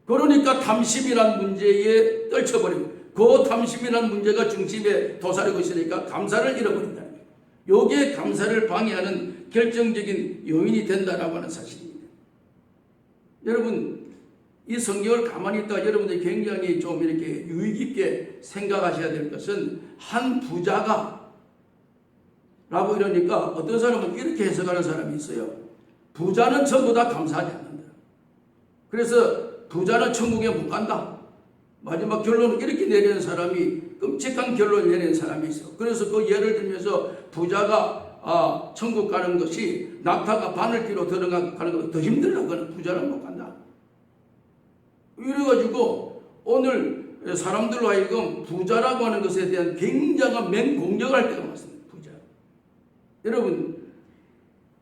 Speaker 1: 그러니까 탐심이란 문제에 떨쳐버리고 그 탐심이란 문제가 중심에 도사리고 있으니까 감사를 잃어버린다는 거예요. 요게 감사를 방해하는 결정적인 요인이 된다라고 하는 사실입니다. 여러분 이 성경을 가만히 있다가 여러분들이 굉장히 좀 이렇게 유익 있게 생각하셔야 될 것은 한 부자가 라고 이러니까 어떤 사람은 이렇게 해석하는 사람이 있어요. 부자는 전부 다 감사하지 않는다. 그래서 부자는 천국에 못 간다. 마지막 결론을 이렇게 내리는 사람이 끔찍한 결론을 내리는 사람이 있어. 그래서 그 예를 들면서 부자가 천국 가는 것이 낙타가 바늘귀로 들어가는 것보다 더 힘들다거나 부자는 못 간다. 이래가지고 오늘 사람들로 하여금 부자라고 하는 것에 대한 굉장한 맹공격을 할 때가 많습니다. 부자. 여러분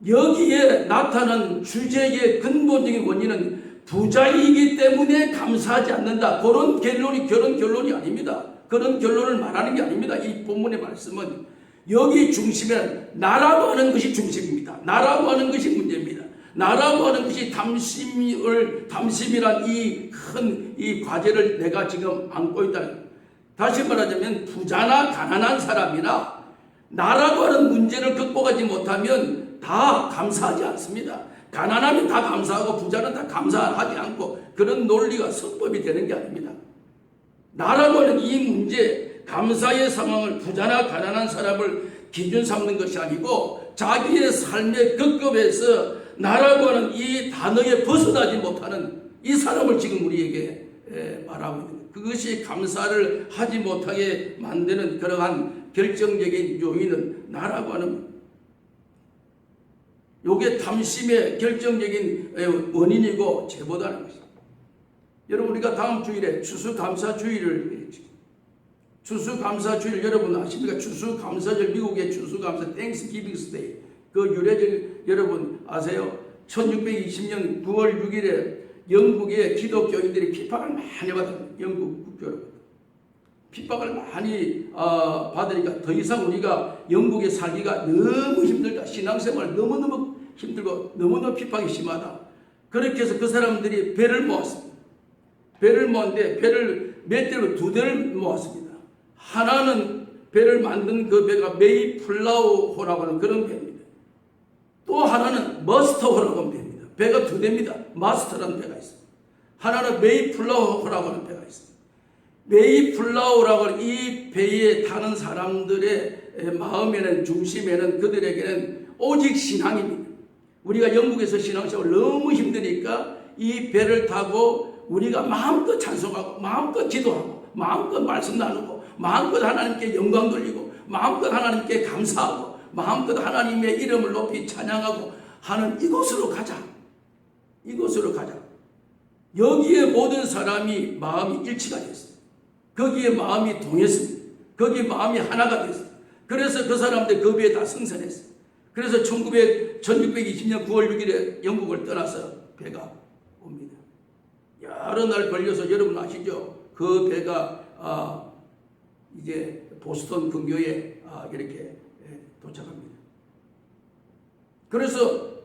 Speaker 1: 여기에 나타난 주제의 근본적인 원인은 부자이기 때문에 감사하지 않는다. 그런 결론이 아닙니다. 그런 결론을 말하는 게 아닙니다. 이 본문의 말씀은 여기 중심에는 나라고 하는 것이 중심입니다. 나라고 하는 것이 문제입니다. 나라고 하는 것이 탐심이란 이 큰 이 과제를 내가 지금 안고 있다. 다시 말하자면 부자나 가난한 사람이나 나라고 하는 문제를 극복하지 못하면 다 감사하지 않습니다. 가난하면 다 감사하고 부자는 다 감사하지 않고 그런 논리가 성법이 되는 게 아닙니다. 나라고 하는 이 문제, 감사의 상황을 부자나 가난한 사람을 기준 삼는 것이 아니고 자기의 삶의 급급에서 나라고 하는 이 단어에 벗어나지 못하는 이 사람을 지금 우리에게 말하고 있는 거예요. 그것이 감사를 하지 못하게 만드는 그러한 결정적인 요인은 나라고 하는 요게 탐심의 결정적인 원인이고 제보다는 것입니다. 여러분 우리가 다음 주일에 추수감사주의를 했죠. 추수감사주일 여러분 아십니까? 추수감사절 미국의 추수감사 땡스기빙 데이 그 유래절 여러분 아세요? 1620년 9월 6일에 영국의 기독교인들이 핍박을 많이 받았습니다. 영국 국교로 핍박을 많이 받으니까 더 이상 우리가 영국에 살기가 너무 힘들다. 신앙생활 너무너무 힘들고 너무너무 핍박이 심하다. 그렇게 해서 그 사람들이 배를 모았습니다. 배를 모았는데 배를 몇 대로 2대를 모았습니다. 하나는 배를 만든 그 배가 메이플라워호라고 하는 그런 배입니다. 또 하나는 머스터호라고 하는 배입니다. 배가 2대입니다. 마스터라는 배가 있습니다. 하나는 메이플라워호라고 하는 배가 있습니다. 메이플라워라고 하는 이 배에 타는 사람들의 마음에는 중심에는 그들에게는 오직 신앙입니다. 우리가 영국에서 신앙생활 너무 힘드니까 이 배를 타고 우리가 마음껏 찬송하고 마음껏 기도하고 마음껏 말씀 나누고 마음껏 하나님께 영광 돌리고 마음껏 하나님께 감사하고 마음껏 하나님의 이름을 높이 찬양하고 하는 이곳으로 가자. 이곳으로 가자. 여기에 모든 사람이 마음이 일치가 됐어요. 거기에 마음이 동했습니다. 거기에 마음이 하나가 됐어요. 그래서 그 사람들 그 배에 다 승선했어요. 그래서 1620년 9월 6일에 영국을 떠나서 배가 옵니다. 여러 날 걸려서 여러분 아시죠? 그 배가 이제 보스턴 근교에 이렇게 도착합니다. 그래서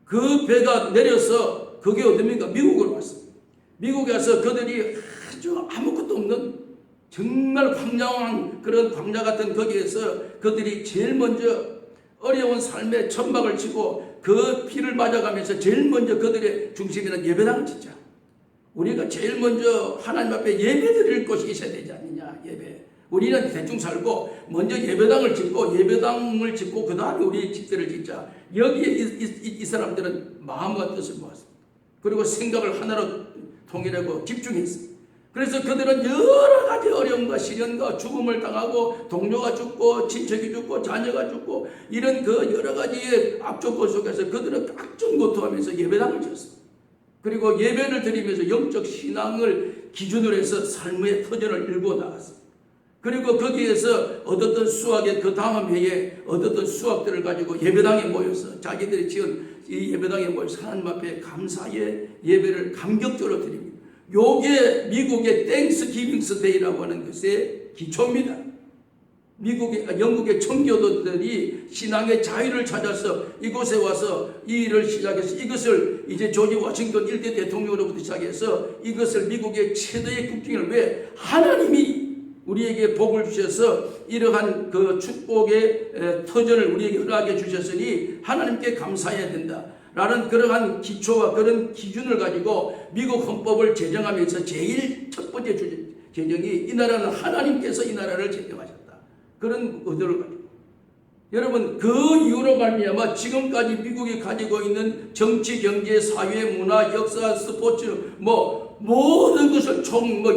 Speaker 1: 그 배가 내려서 그게 어딥니까? 미국으로 왔습니다. 미국에 와서 그들이 아주 아무것도 없는 정말 황량한 그런 광야 같은 거기에서 그들이 제일 먼저 어려운 삶의 천막을 치고 그 피를 맞아가면서 제일 먼저 그들의 중심에는 예배당을 짓자. 우리가 제일 먼저 하나님 앞에 예배 드릴 곳이 있어야 되지 않느냐. 예배. 우리는 대충 살고 먼저 예배당을 짓고 그 다음에 우리 집들을 짓자. 여기에 이 사람들은 마음과 뜻을 모았습니다. 그리고 생각을 하나로 통일하고 집중했습니다. 그래서 그들은 여러 가지 어려움과 시련과 죽음을 당하고 동료가 죽고 친척이 죽고 자녀가 죽고 이런 그 여러 가지의 악조건 속에서 그들은 각종 고통하면서 예배당을 지었습니다. 그리고 예배를 드리면서 영적 신앙을 기준으로 해서 삶의 터전을 일궈 나갔습니다. 그리고 거기에서 얻었던 수학의 그 다음 해에 얻었던 수학들을 가지고 예배당에 모여서 자기들이 지은 이 예배당에 모여서 하나님 앞에 감사의 예배를 감격적으로 드립니다. 요게 미국의 땡스기빙스 데이라고 하는 것의 기초입니다. 영국의 청교도들이 신앙의 자유를 찾아서 이곳에 와서 이 일을 시작해서 이것을 이제 조지 워싱턴 1대 대통령으로부터 시작해서 이것을 미국의 최대의 국경을 왜 하나님이 우리에게 복을 주셔서 이러한 그 축복의 터전을 우리에게 허락해 주셨으니 하나님께 감사해야 된다. 라는 그러한 기초와 그런 기준을 가지고 미국 헌법을 제정하면서 제일 첫 번째 제정이 이 나라는 하나님께서 이 나라를 제정하셨다. 그런 의도를 가지고 여러분 그 이유로 말미암아 지금까지 미국이 가지고 있는 정치, 경제, 사회, 문화, 역사, 스포츠 모든 것을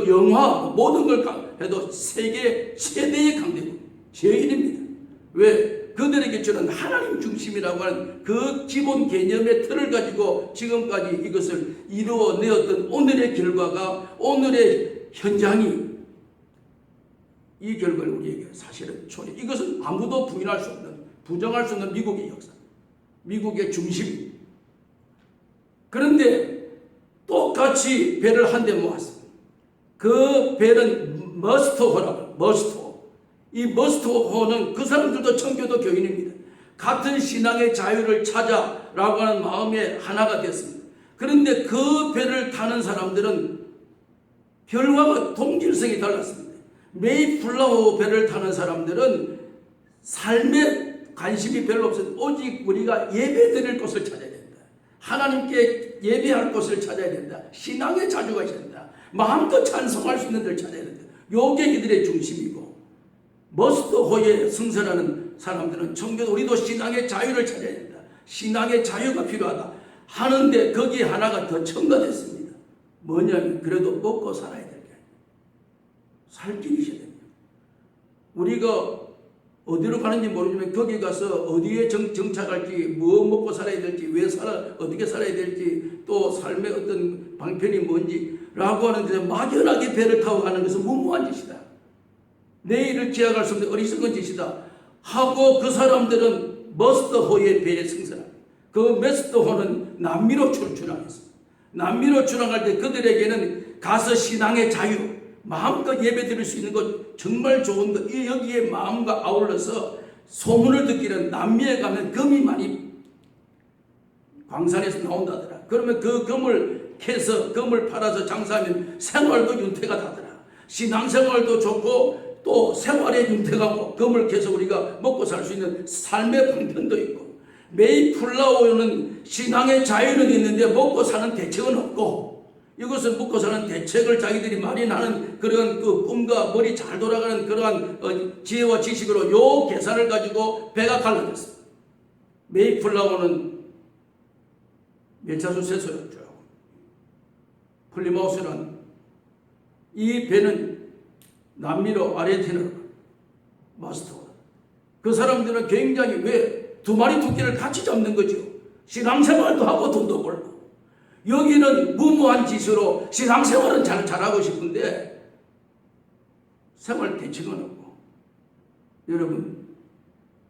Speaker 1: 영화 모든 걸 해도 세계 최대의 강대국 제일입니다. 왜? 그들에게 주는 하나님 중심이라고 하는 그 기본 개념의 틀을 가지고 지금까지 이것을 이루어내었던 오늘의 결과가 오늘의 현장이 이 결과를 우리에게 사실은 이것은 아무도 부인할 수 없는 부정할 수 없는 미국의 역사 미국의 중심. 그런데 똑같이 배를 한 대 모았습니다. 그 배는 머스터호라고 머스터 이 머스터호는 그 사람들도 청교도 교인입니다. 같은 신앙의 자유를 찾아라고 하는 마음에 하나가 됐습니다. 그런데 그 배를 타는 사람들은 별과 동질성이 달랐습니다. 메이플라워 배를 타는 사람들은 삶에 관심이 별로 없어요. 오직 우리가 예배 드릴 곳을 찾아야 된다. 하나님께 예배할 곳을 찾아야 된다. 신앙의 자주가 있어야 된다. 마음껏 찬송할 수 있는 데를 찾아야 된다. 요게 이들의 중심이고 머스터호에 승선하는 사람들은 청교도 우리도 신앙의 자유를 찾아야 된다. 신앙의 자유가 필요하다. 하는데 거기에 하나가 더 첨가됐습니다. 뭐냐면 그래도 먹고 살아야 될 게 아니에요. 살 길이 있어야 됩니다. 우리가 어디로 가는지 모르지만 거기 가서 어디에 정착할지 뭐 먹고 살아야 될지 어떻게 살아야 될지 또 삶의 어떤 방편이 뭔지 라고 하는 데서 막연하게 배를 타고 가는 것은 무모한 짓이다. 내일을 기약할 수 없는 어리석은 짓이다 하고 그 사람들은 머스터호의 배에 승선합니다. 그 머스터호는 남미로 출항했습니다. 남미로 출항할 때 그들에게는 가서 신앙의 자유, 마음껏 예배 드릴 수 있는 것 정말 좋은 것, 여기에 마음과 아울러서 소문을 듣기는 남미에 가면 금이 많이 광산에서 나온다더라. 그러면 그 금을 캐서 금을 팔아서 장사하면 생활도 윤택가 되더라. 신앙생활도 좋고 또 생활에 윤택하고 금을 캐서 우리가 먹고 살 수 있는 삶의 방편도 있고, 메이플라워는 신앙의 자유는 있는데 먹고 사는 대책은 없고, 이것은 먹고 사는 대책을 자기들이 마련하는 그런 그 꿈과 머리 잘 돌아가는 그러한 지혜와 지식으로 요 계산을 가지고 배가 갈라졌습니다. 메이플라워는 매차수세소였죠. 플리마우스는 이 배는 남미로 아르헨티나로 마스터가. 그 사람들은 굉장히 왜 두 마리 토끼를 같이 잡는 거죠. 신앙생활도 하고 돈도 벌고. 여기는 무모한 짓으로 신앙생활은 잘하고 싶은데 생활 대책은 없고. 여러분,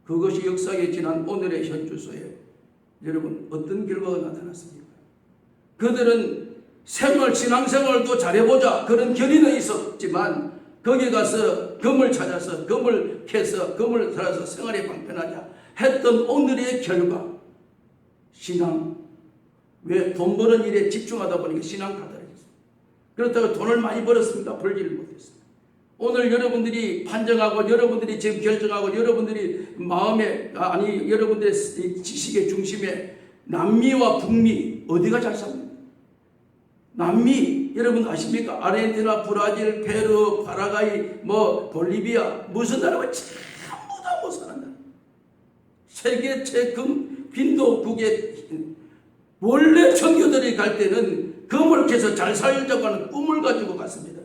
Speaker 1: 그것이 역사에 지난 오늘의 현주소에 여러분 어떤 결과가 나타났습니까? 그들은 신앙생활도 잘해보자 그런 결의는 있었지만 거기 가서 금을 찾아서 금을 캐서 금을 살아서 생활에 방편하자 했던 오늘의 결과, 신앙, 왜 돈 버는 일에 집중하다 보니까 신앙 가다해졌습니다. 그렇다고 돈을 많이 벌었습니다. 벌지를 못했습니다. 오늘 여러분들이 판정하고 여러분들이 지금 결정하고 여러분들이 마음에 여러분들의 지식의 중심에 남미와 북미 어디가 잘 삽니까? 남미 여러분 아십니까? 아르헨티나, 브라질, 페루, 파라과이, 볼리비아 무슨 나라가 전부 다 못 사는 나라. 세계 최금 빈도국에 원래 청교들이 갈 때는 금을 캐서 잘 살자고 하는 꿈을 가지고 갔습니다.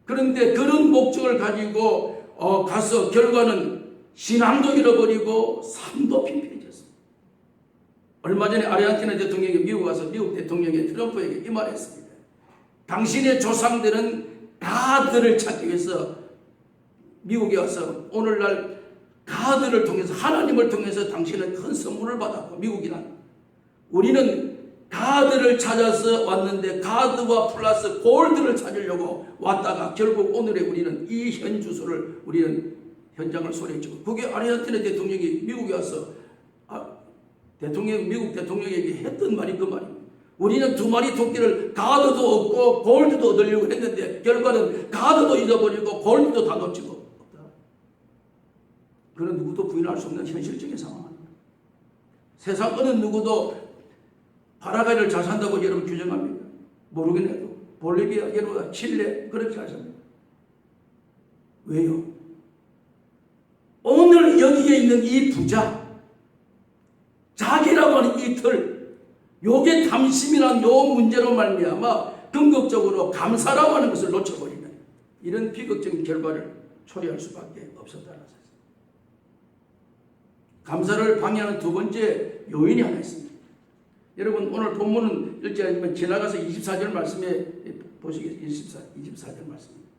Speaker 1: 그런데 그런 목적을 가지고 가서 결과는 신앙도 잃어버리고 삶도 핀폐해졌습니다. 얼마 전에 아르헨티나 대통령이 미국 와서 미국 대통령이 트럼프에게 이 말을 했습니다. 당신의 조상들은 가드를 찾기 위해서 미국에 와서 오늘날 가드를 통해서 하나님을 통해서 당신은 큰 선물을 받았고, 미국이란 우리는 가드를 찾아서 왔는데 가드와 플러스 골드를 찾으려고 왔다가 결국 오늘의 우리는 이 현주소를 우리는 현장을 소리치고, 그게 아르헨티나 대통령이 미국에 와서 미국 대통령에게 했던 말이 그 말입니다. 우리는 두 마리 토끼를 가드도 얻고 골드도 얻으려고 했는데 결과는 가드도 잊어버리고 골드도 다 놓치고 없다. 그는 누구도 부인할 수 없는 현실적인 상황입니다. 세상 어느 누구도 파라과이를 잘 산다고 여러분 규정합니까? 모르겠네요. 볼리비아, 여러분 칠레 그렇게 잘 삽니다. 왜요? 오늘 여기에 있는 이 부자, 자기라고 하는 이 틀, 요게 탐심이란 요 문제로 말미암아 궁극적으로 감사라고 하는 것을 놓쳐버리는 이런 비극적인 결과를 초래할 수밖에 없었다는 사실. 감사를 방해하는 두 번째 요인이 하나 있습니다. 여러분 오늘 본문은 읽지 않지만 지나가서 24절 말씀에 보시겠습니다. 24절 말씀입니다.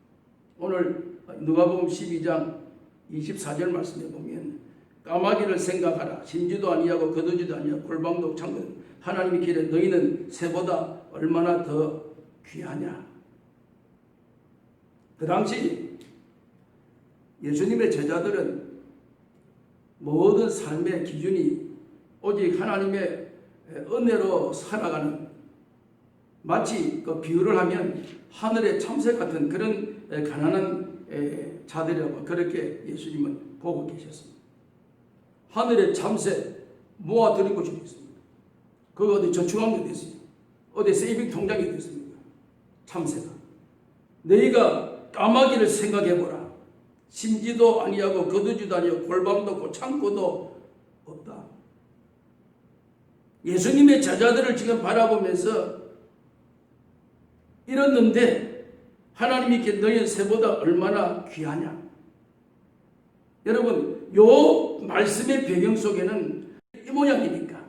Speaker 1: 오늘 누가복음 12장 24절 말씀에 보면 까마귀를 생각하라. 심지도 아니하고 거두지도 아니하고 골방도 창고 하나님이 기르 너희는 새보다 얼마나 더 귀하냐. 그 당시 예수님의 제자들은 모든 삶의 기준이 오직 하나님의 은혜로 살아가는, 마치 그 비유를 하면 하늘의 참새 같은 그런 가난한 자들이라고 그렇게 예수님은 보고 계셨습니다. 하늘의 참새 모아드리고 싶었습니다. 그거 어디 저축하면 됐습니까? 어디 세이빙 통장이 됐습니까? 참새가. 너희가 까마귀를 생각해보라. 심지도 아니하고 거두지도 아니하고 골방도 없고 창고도 없다. 예수님의 제자들을 지금 바라보면서 이랬는데 하나님이 너희 새보다 얼마나 귀하냐. 여러분 요 말씀의 배경 속에는 이 모양이니까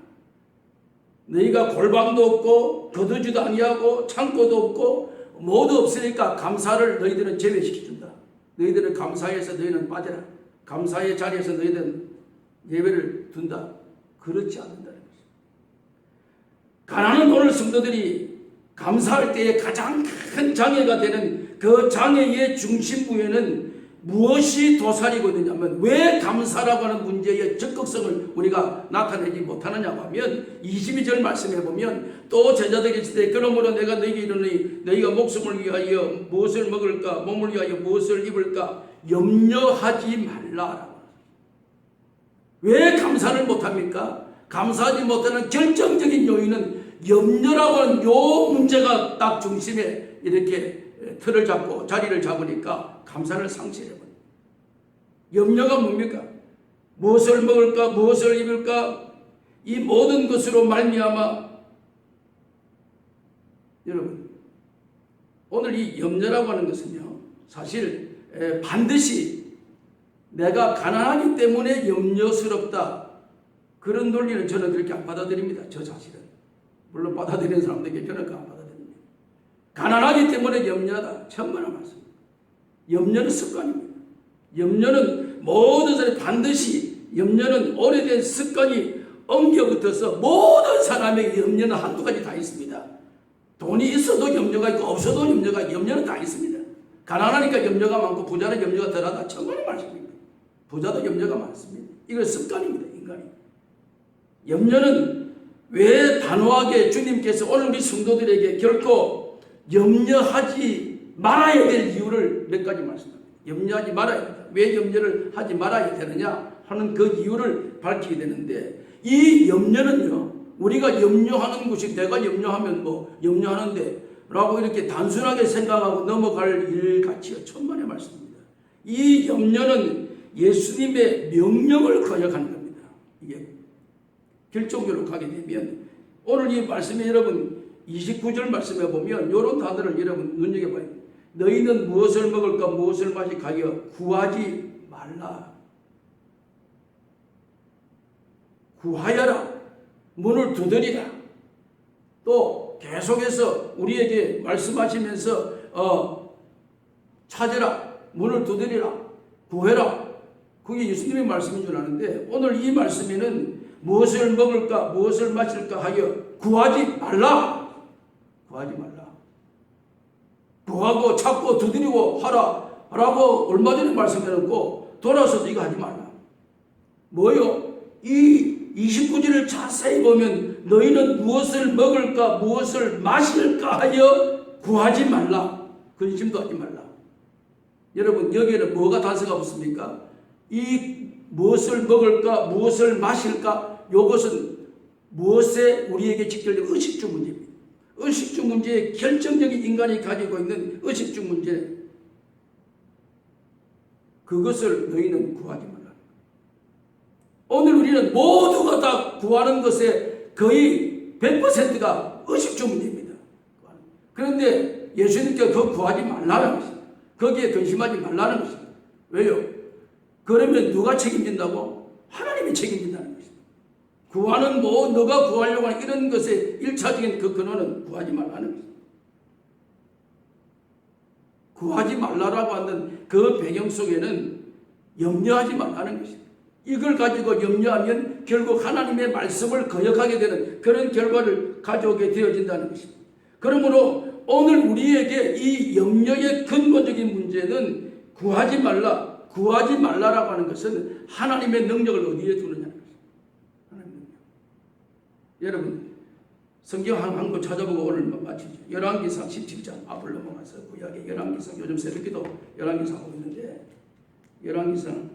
Speaker 1: 너희가 골방도 없고 거두지도 아니하고 창고도 없고 모두 없으니까 감사를 너희들은 제외시켜준다. 너희들은 감사해서 너희는 빠져라. 감사의 자리에서 너희들은 예배를 둔다. 그렇지 않는다는 것입니다. 가난한 오늘 성도들이 감사할 때에 가장 큰 장애가 되는 그 장애의 중심부에는 무엇이 도사리거든요 하면 왜 감사라고 하는 문제의 적극성을 우리가 나타내지 못하느냐고 하면 22절 말씀해 보면 또 제자들이 있을 때 그러므로 내가 너희에게 이르노니 너희가 목숨을 위하여 무엇을 먹을까 몸을 위하여 무엇을 입을까 염려하지 말라. 왜 감사를 못합니까? 감사하지 못하는 결정적인 요인은 염려라고 하는 요 문제가 딱 중심에 이렇게 틀을 잡고 자리를 잡으니까 감사를 상실해버려요. 염려가 뭡니까? 무엇을 먹을까? 무엇을 입을까? 이 모든 것으로 말미암아 여러분 오늘 이 염려라고 하는 것은요 사실 반드시 내가 가난하기 때문에 염려스럽다 그런 논리는 저는 그렇게 안 받아들입니다. 저 자신은 물론 받아들이는 사람들에게 저는 안 받아들입니다. 가난하기 때문에 염려하다 천만에 맞습니다. 염려는 습관입니다. 염려는 모든 사람이 반드시 염려는 오래된 습관이 엉겨붙어서 모든 사람에게 염려는 한두 가지 다 있습니다. 돈이 있어도 염려가 있고 없어도 염려는 다 있습니다. 가난하니까 염려가 많고 부자는 염려가 덜하다 천만의 말씀입니다. 부자도 염려가 많습니다. 이건 습관입니다. 인간이. 염려는 왜 단호하게 주님께서 오늘 우리 성도들에게 결코 염려하지 말아야 될 이유를 몇 가지 말씀합니다. 염려하지 말아야 된다. 왜 염려를 하지 말아야 되느냐 하는 그 이유를 밝히게 되는데 이 염려는요 우리가 염려하는 것이 내가 염려하면 뭐 염려하는데 라고 이렇게 단순하게 생각하고 넘어갈 일 같이요 천만의 말씀입니다. 이 염려는 예수님의 명령을 거역하는 겁니다. 이게 결정적으로 가게 되면 오늘 이 말씀에 여러분 29절 말씀에 보면 이런 단어를 여러분 눈여겨봐야 돼요. 너희는 무엇을 먹을까 무엇을 마실까 하여 구하지 말라. 구하여라. 문을 두드리라. 또 계속해서 우리에게 말씀하시면서 찾으라. 문을 두드리라. 구해라. 그게 예수님의 말씀인 줄 아는데 오늘 이 말씀에는 무엇을 먹을까 무엇을 마실까 하여 구하지 말라. 구하지 말라. 구하고 찾고 두드리고 하라 라고 얼마 전에 말씀해놓고 돌아서서 이거 하지 말라. 뭐요? 이 29절을 자세히 보면 너희는 무엇을 먹을까 무엇을 마실까 하여 구하지 말라. 근심도 하지 말라. 여러분 여기에는 뭐가 단서가 없습니까? 이 무엇을 먹을까 무엇을 마실까 이것은 무엇에 우리에게 직결된 의식주 문제입니다. 의식주 문제의 결정적인 인간이 가지고 있는 의식주 문제 그것을 너희는 구하지 말라. 오늘 우리는 모두가 다 구하는 것에 거의 100%가 의식주 문제입니다. 그런데 예수님께서 그거 구하지 말라는 것입니다. 거기에 근심하지 말라는 것입니다. 왜요? 그러면 누가 책임진다고? 하나님이 책임진다는 것입니다. 구하는 뭐 너가 구하려고 하는 이런 것의 1차적인 그 근원은 구하지 말라는 것입니다. 구하지 말라라고 하는 그 배경 속에는 염려하지 말라는 것입니다. 이걸 가지고 염려하면 결국 하나님의 말씀을 거역하게 되는 그런 결과를 가져오게 되어진다는 것입니다. 그러므로 오늘 우리에게 이 염려의 근본적인 문제는 구하지 말라라고 하는 것은 하나님의 능력을 어디에 두느냐는 것입니다. 하나님의 능력. 여러분 성경 한 권 찾아보고 오늘 마치죠. 열왕기상 17장 앞을 넘어가서 구약의 열왕기상 요즘 새벽기도 열왕기상 하고 있는데 열왕기상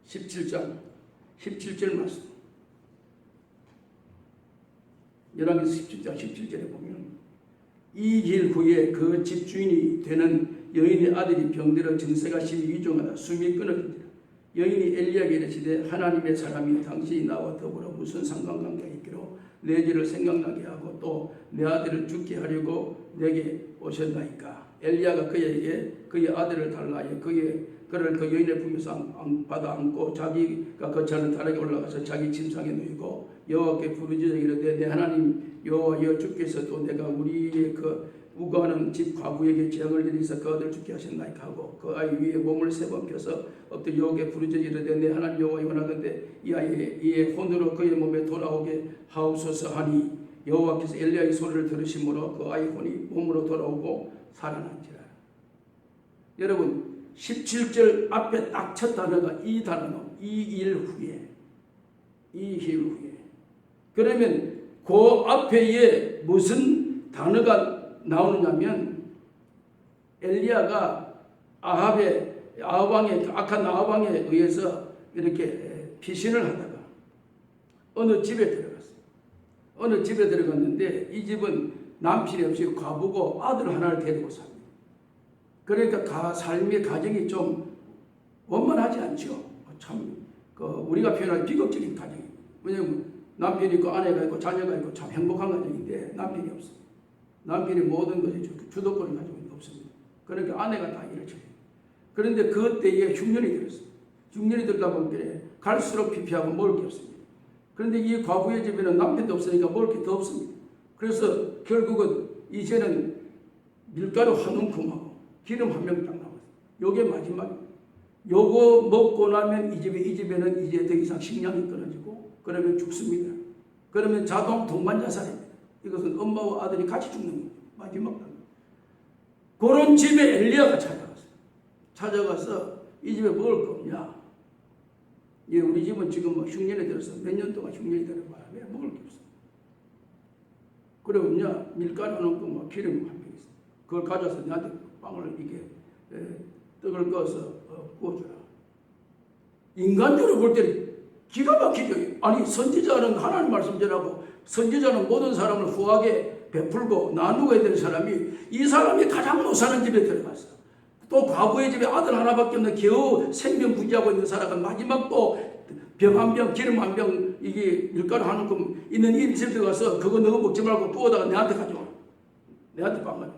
Speaker 1: 17장 17절 말씀 열왕기상 17장 17절에 보면 이 일 후에 그 집주인이 되는 여인의 아들이 병들어 증세가 심히 위중하다 숨이 끊어진다. 여인이 엘리야에게 이르시되 하나님의 사람이 당신이 나와 더불어 무슨 상관관계가 있기로 내 죄를 생각나게 하고 또 내 아들을 죽게 하려고 내게 오셨나이까. 엘리야가 그에게 그의 아들을 달라 하여 그를 그 여인의 품에서 받아 안고 자기가 거처하는 다락에 올라가서 자기 침상에 누이고 여호와께 부르짖어 이르되 내 하나님 여호와여 주께서 또 내가 우리의 그 우거하는 집 과부에게 재앙을 일으켜 그 아들 죽게 하셨나이까 하고 그 아이 위에 몸을 3번 펴서 엎드려 여호와께 부르짖어 이르되 내 하나님 여호와 원하건대 이의 혼으로 그의 몸에 돌아오게 하옵소서 하니 여호와께서 엘리야의 소리를 들으심으로 그 아이 혼이 몸으로 돌아오고 살아난지라. 여러분 17절 앞에 딱 첫 단어가 이 단어는 이 일 후에 그러면 그 앞에 무슨 단어가 나오느냐면 엘리야가 아합 왕의 악한 아합 왕에 의해서 이렇게 피신을 하다가 어느 집에 들어갔는데 이 집은 남편이 없이 과부고 아들 하나를 데리고 삽니다. 그러니까 삶의 가정이 좀 원만하지 않죠. 참 우리가 표현할 비극적인 가정입니다. 왜냐하면 남편이 있고 아내가 있고 자녀가 있고 참 행복한 가정인데 남편이 없습니다. 남편이 모든 것이 주도권을 가지고 없습니다. 그러니까 아내가 다 일을 쳐요. 그런데 그때에 흉년이 들었어요. 흉년이 들다 보니까 갈수록 피폐하고 먹을 게 없습니다. 그런데 이 과부의 집에는 남편도 없으니까 먹을 게 더 없습니다. 그래서 결국은 이제는 밀가루 한 움큼하고 기름 한 병 딱 나왔어요. 요게 마지막. 요거 먹고 나면 이 집에는 이제 더 이상 식량이 끊어지고 그러면 죽습니다. 그러면 자동 동반자살입니다. 이것은 엄마와 아들이 같이 죽는 거예요. 마지막 단. 그런 집에 엘리야가 찾아가서 이 집에 먹을 거 없냐? 예, 우리 집은 지금 흉년에 들어서 몇 년 동안 흉년이 되는 바람에 먹을 게 없어. 그래 없냐? 밀가루 넣고 기름 한 병 있어. 그걸 가져서 나한테 빵을 이게 떡을 꺼서 구워주라. 인간적으로 볼 때는 기가 막히죠. 아니 선지자는 하나님 말씀 전하고 선지자는 모든 사람을 후하게 베풀고 나누고 해야 되는 사람이 이 사람이 가장 못 사는 집에 들어갔어. 또 과부의 집에 아들 하나밖에 없는 겨우 생명 부지하고 있는 사람은 마지막 또 병 한 병, 기름 한 병, 이게 밀가루 한 움큼 있는 이 집에 들어가서 그거 너가 먹지 말고 구워다가 내한테 가져와. 내한테 빵을.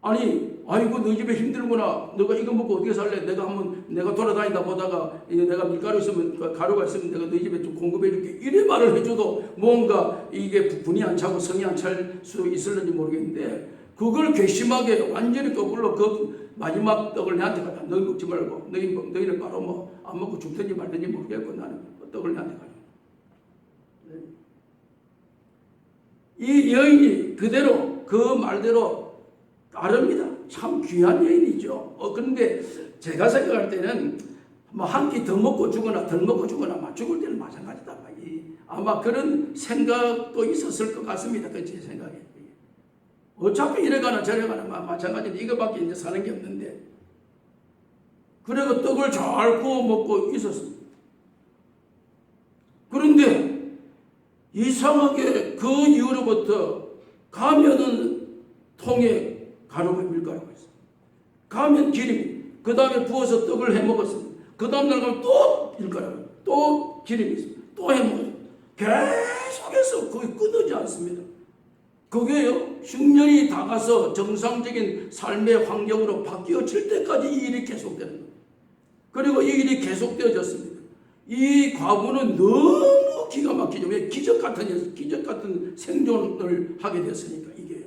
Speaker 1: 아니, 아이고 너 집에 힘들구나. 너가 이거 먹고 어떻게 살래? 내가 돌아다니다 보다가 내가 밀가루 있으면 가루가 있으면 내가 너희 집에 좀 공급해 줄게. 이래 말을 해줘도 뭔가 이게 분이 안 차고 성이 안 찰 수 있을는지 모르겠는데 그걸 괘씸하게 완전히 거꾸로 그 마지막 떡을 내한테 가자. 너희 먹지 말고 너희는 바로 안 먹고 죽든지 말든지 모르겠고 나는 떡을 내한테 가자. 이 여인이 그대로 그 말대로 따릅니다. 참 귀한 여인이죠. 그런데 제가 생각할 때는 한 끼 더 먹고 죽거나 덜 먹고 죽거나 죽을 때는 마찬가지다. 아마 그런 생각도 있었을 것 같습니다. 그 제 생각에. 어차피 이래가나 저래가나 마찬가지로 이거밖에 이제 사는 게 없는데 그래서 떡을 잘 구워 먹고 있었습니다. 그런데 이상하게 그 이후로부터 가면은 통에 가루가 밀가루가 있어요. 가면 기름이. 그 다음에 부어서 떡을 해 먹었습니다. 그 다음 날 가면 또 밀가루가 또 기름이 있습니다. 또 해 먹었습니다. 계속해서 거의 끊어지지 않습니다. 그게요, 흉년이 다가서 정상적인 삶의 환경으로 바뀌어질 때까지 이 일이 계속되는 거예요. 그리고 이 일이 계속되어졌습니다. 이 과부는 너무 기가 막히죠. 왜? 기적 같은 생존을 하게 됐으니까 이게.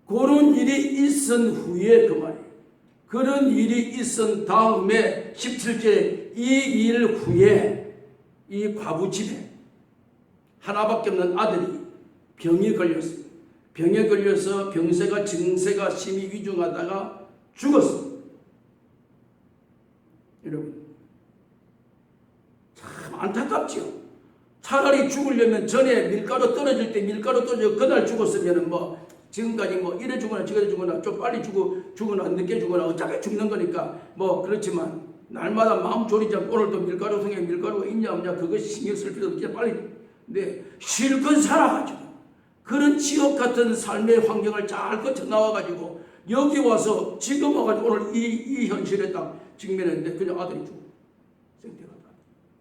Speaker 1: 그런 일이 있은 후에 그 말이에요. 그런 일이 있은 다음에 17절에 이 일 후에 이 과부 집에 하나밖에 없는 아들이 병이 걸렸습니다. 병에 걸려서 병세가 증세가 심히 위중하다가 죽었습니다. 여러분 참 안타깝죠. 차라리 죽으려면 전에 밀가루 떨어질 때 밀가루 떨어져 그날 죽었으면 지금까지 이래 죽거나 저래 죽거나 좀 빨리 죽거나 늦게 죽거나 어차피 죽는 거니까 그렇지만 날마다 마음 졸이지 않고 오늘도 밀가루통에 밀가루가 있냐 없냐 그것이 신경 쓸 필요 없지. 빨리 실컷 살아가지고 그런 지옥 같은 삶의 환경을 잘 거쳐 나와가지고 여기 와서 지금 와가지고 오늘 이 현실에 딱 직면했는데 그냥 아들이 죽어.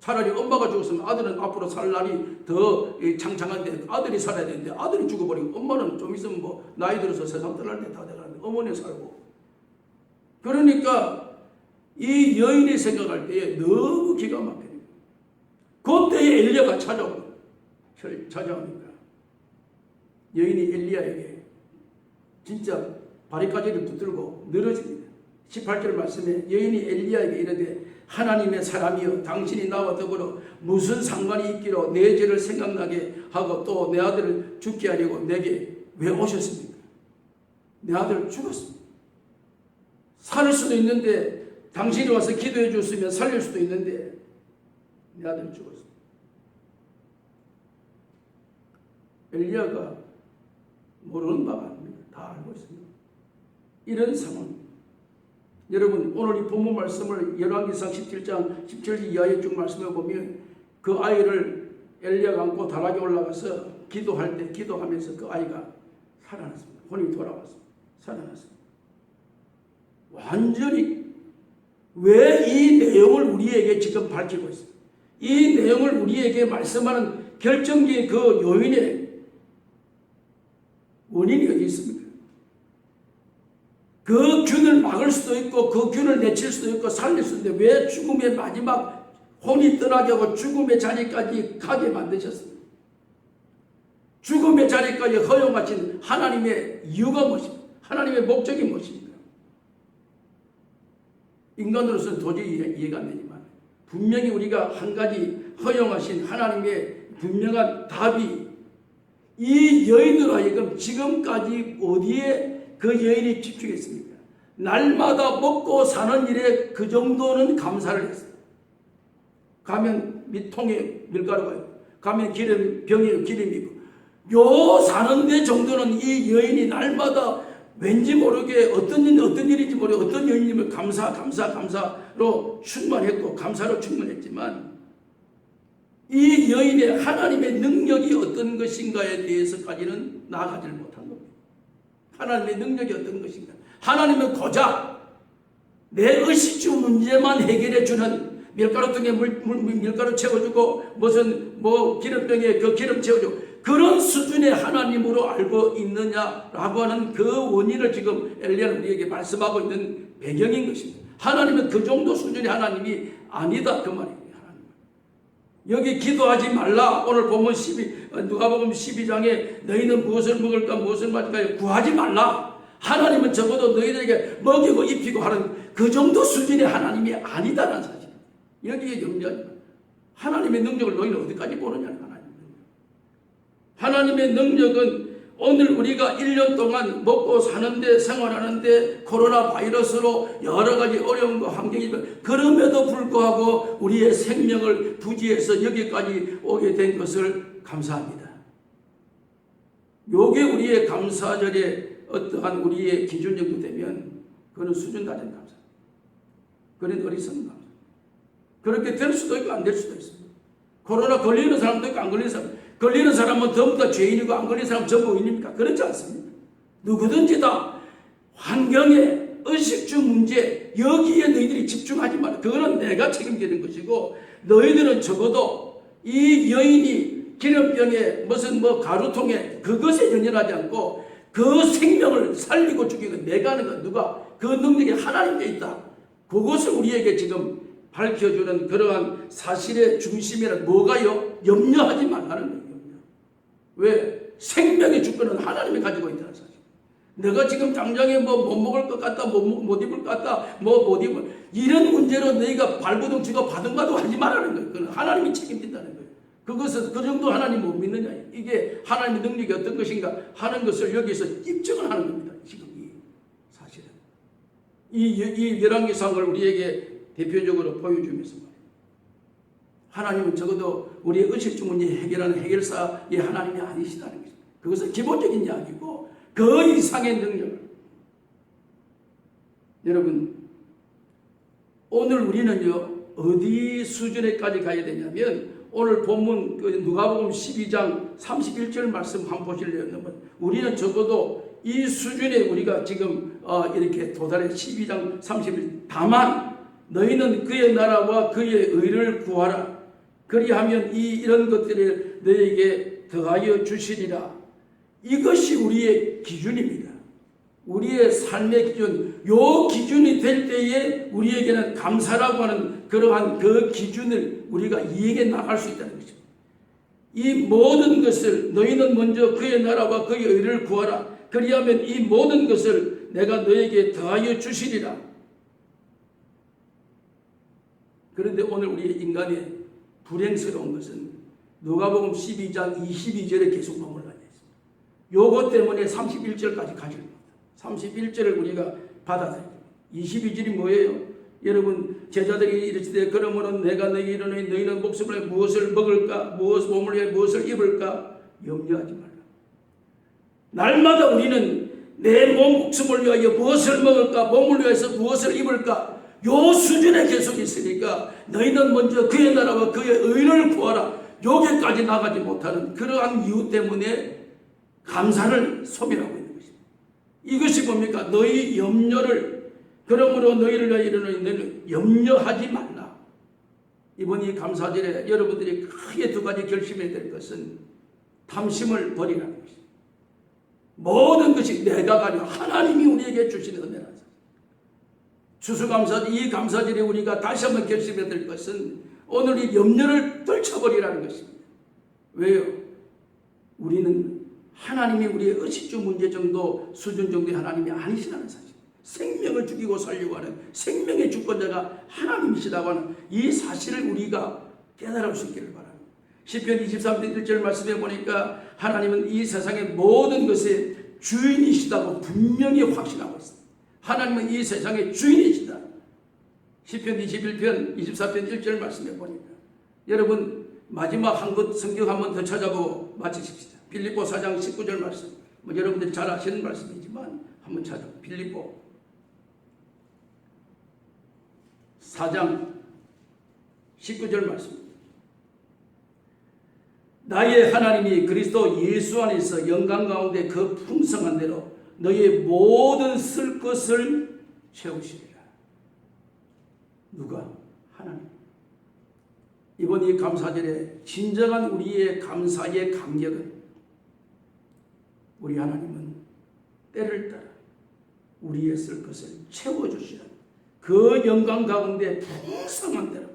Speaker 1: 차라리 엄마가 죽었으면 아들은 앞으로 살 날이 더 창창한데 아들이 살아야 되는데 아들이 죽어버리고 엄마는 좀 있으면 나이 들어서 세상 떠날 때 다 돼가는데 어머니 살고. 그러니까 이 여인이 생각할 때에 너무 기가 막혀요. 그때에 엘리야가 찾아옵니다. 여인이 엘리야에게 진짜 바리까지를 붙들고 늘어집니다. 18절 말씀에 여인이 엘리야에게 이르되 하나님의 사람이여 당신이 나와 더불어 무슨 상관이 있기로 내 죄를 생각나게 하고 또 내 아들을 죽게 하려고 내게 왜 오셨습니까? 내 아들 죽었습니다. 살을 수도 있는데 당신이 와서 기도해 줬으면 살릴 수도 있는데 내 아들 죽었습니다. 엘리야가 모르는 바가 아닙니다. 다 알고 있습니다. 이런 상황. 여러분 오늘 이 본문 말씀을 열왕기상 17장 17절 이하에 쭉 말씀해 보면 그 아이를 엘리야가 안고 다락에 올라가서 기도할 때 기도하면서 그 아이가 살아났습니다. 혼이 돌아왔습니다. 살아났습니다. 완전히 왜 이 내용을 우리에게 지금 밝히고 있습니다. 이 내용을 우리에게 말씀하는 결정적인 그 요인의 원인이 어디 있습니까? 그 균을 막을 수도 있고 그 균을 내칠 수도 있고 살릴 수도 있는데 왜 죽음의 마지막 혼이 떠나게 하고 죽음의 자리까지 가게 만드셨습니까? 죽음의 자리까지 허용하신 하나님의 이유가 무엇입니까? 하나님의 목적이 무엇입니까? 인간으로서는 도저히 이해가 안 되지만 분명히 우리가 한 가지 허용하신 하나님의 분명한 답이 이 여인으로 하여금 지금까지 어디에 그 여인이 집중했습니까? 날마다 먹고 사는 일에 그 정도는 감사를 했어요. 가면 통에 밀가루가 있고 가면 기름 병에 기름이 있고 요 사는데 정도는 이 여인이 날마다 왠지 모르게 어떤 일인지 모르게 어떤 여인임을 감사로 충만했고 감사로 충만했지만 이 여인의 하나님의 능력이 어떤 것인가에 대해서까지는 나아가지를 못한 겁니다. 하나님의 능력이 어떤 것인가. 하나님은 고작 내 의식주 문제만 해결해 주는 밀가루통에 밀가루 채워주고 무슨 기름병에 그 기름 채워주고 그런 수준의 하나님으로 알고 있느냐라고 하는 그 원인을 지금 엘리야는 우리에게 말씀하고 있는 배경인 것입니다. 하나님은 그 정도 수준의 하나님이 아니다 그 말입니다. 여기 기도하지 말라. 오늘 보면 누가복음 12장에 너희는 무엇을 먹을까 무엇을 마실까 구하지 말라. 하나님은 적어도 너희들에게 먹이고 입히고 하는 그 정도 수준의 하나님이 아니다라는 사실. 여기에 염려하지 마. 하나님의 능력을 너희는 어디까지 보느냐는 하나님의 능력은 오늘 우리가 1년 동안 먹고 사는데 생활하는데 코로나 바이러스로 여러 가지 어려움과 환경이지만 그럼에도 불구하고 우리의 생명을 부지해서 여기까지 오게 된 것을 감사합니다. 요게 우리의 감사절의 어떠한 우리의 기준 정도 되면 그거는 수준 낮은 감사. 그건 어리석은 감사. 그렇게 될 수도 있고 안 될 수도 있습니다. 코로나 걸리는 사람도 있고 안 걸리는 사람도 있고 걸리는 사람은 전부 다 죄인이고 안 걸리는 사람은 전부 의인입니까? 그렇지 않습니다. 누구든지 다 환경의 의식주 문제 여기에 너희들이 집중하지 마라. 그거는 내가 책임지는 것이고 너희들은 적어도 이 여인이 기름병에 무슨 가루통에 그것에 연연하지 않고 그 생명을 살리고 죽이고 내가 하는 건 누가 그 능력이 하나님께 있다. 그것을 우리에게 지금 밝혀주는 그러한 사실의 중심이란 뭐가요? 염려하지 말라는 거예요. 왜? 생명의 주권은 하나님이 가지고 있다는 사실. 내가 지금 당장에 못 먹을 것 같다, 못 입을 것 같다, 못 입을 이런 문제로 너희가 발버둥 치고 바둥바둥 하지 말라는 거예요. 그건 하나님이 책임진다는 거예요. 그것은 그 정도 하나님 못 믿느냐. 이게 하나님의 능력이 어떤 것인가 하는 것을 여기서 입증을 하는 겁니다. 지금 이 사실은. 이 열왕기상을 우리에게 대표적으로 보여주면서 말이에요. 하나님은 적어도 우리의 의식주 문제 해결하는 해결사의 하나님이 아니시다는 것입니다. 그것은 기본적인 이야기고 그 이상의 능력을 여러분 오늘 우리는요 어디 수준에까지 가야 되냐면 오늘 본문 누가복음 12장 31절 말씀 한번 보실래요? 우리는 적어도 이 수준에 우리가 지금 이렇게 도달해 12장 31절 다만 너희는 그의 나라와 그의 의를 구하라. 그리하면 이런 것들을 너희에게 더하여 주시리라. 이것이 우리의 기준입니다. 우리의 삶의 기준. 요 기준이 될 때에 우리에게는 감사라고 하는 그러한 그 기준을 우리가 이에게 나갈 수 있다는 것입니다. 이 모든 것을 너희는 먼저 그의 나라와 그의 의를 구하라. 그리하면 이 모든 것을 내가 너에게 더하여 주시리라. 그런데 오늘 우리 인간의 불행스러운 것은 누가복음 12장 22절에 계속 머물러 있습니다. 요것 때문에 31절까지 가지는 겁니다. 31절을 우리가 받아들입니다. 22절이 뭐예요? 여러분, 제자들이 이르시되 그러므로 내가 너희에게 이르노니 너희는 목숨을 위해 무엇을 먹을까, 몸을 위해 무엇을 입을까 염려하지 말라. 날마다 우리는 내 목숨을 위하여 무엇을 먹을까, 몸을 위해서 무엇을 입을까, 요 수준에 계속 있으니까 너희는 먼저 그의 나라와 그의 의를 구하라. 여기까지 나가지 못하는 그러한 이유 때문에 감사를 소멸하고 있는 것입니다. 이것이 뭡니까? 너희 염려를, 그러므로 너희를 위하여 이르노니 너희는 염려하지 말라. 이번 이 감사절에 여러분들이 크게 두 가지 결심해야 될 것은 탐심을 버리라는 것입니다. 모든 것이 내가 가지고 하나님이 우리에게 주시는 은혜라는 것입니다. 추수감사절, 이 감사절에 우리가 다시 한번 결심해야 될 것은 오늘 이 염려를 떨쳐버리라는 것입니다. 왜요? 우리는 하나님이 우리의 의식주 문제 정도, 수준 정도의 하나님이 아니시라는 사실. 생명을 죽이고 살려고 하는 생명의 주권자가 하나님이시다고 하는 이 사실을 우리가 깨달을 수 있기를 바랍니다. 시편 23편 1절 말씀해 보니까 하나님은 이 세상의 모든 것의 주인이시다고 분명히 확신하고 있습니다. 하나님은 이 세상의 주인이시다. 시편 21편 24편 1절 말씀해 보니까 여러분 마지막 한 것 성경 한 번 더 찾아보고 마치십시다. 빌립보 4장 19절 말씀, 여러분들이 잘 아시는 말씀이지만 한번 찾아보고, 빌립보 4장 19절 말씀. 나의 하나님이 그리스도 예수 안에서 영광 가운데 그 풍성한 대로 너희의 모든 쓸 것을 채우시리라. 누가? 하나님. 이번 이 감사절에 진정한 우리의 감사의 감격은 우리 하나님은 때를 따라 우리의 쓸 것을 채워주시는 그 영광 가운데 풍성한 대로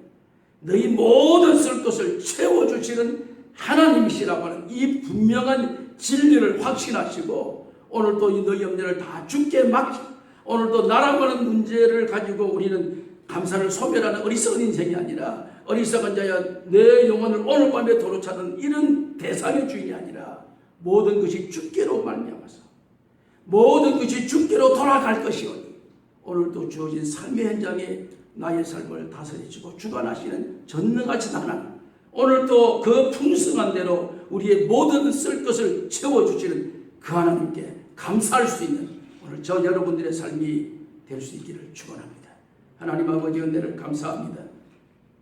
Speaker 1: 너희 모든 쓸 것을 채워주시는 하나님이시라고 하는 이 분명한 진리를 확신하시고 오늘도 너희 염려를 다 주께 맡기고 오늘도 나라고 하는 문제를 가지고 우리는 감사를 소멸하는 어리석은 인생이 아니라 어리석은 자야 내 영혼을 오늘 밤에 도로 찾는 이런 대상의 주인이 아니라 모든 것이 주께로 말미암아서 모든 것이 주께로 돌아갈 것이오니 오늘도 주어진 삶의 현장에 나의 삶을 다스리시고 주관하시는 전능하신 하나님, 오늘도 그 풍성한 대로 우리의 모든 쓸 것을 채워주시는 그 하나님께 감사할 수 있는 오늘 저 여러분들의 삶이 될 수 있기를 축원합니다. 하나님 아버지 은혜를 감사합니다.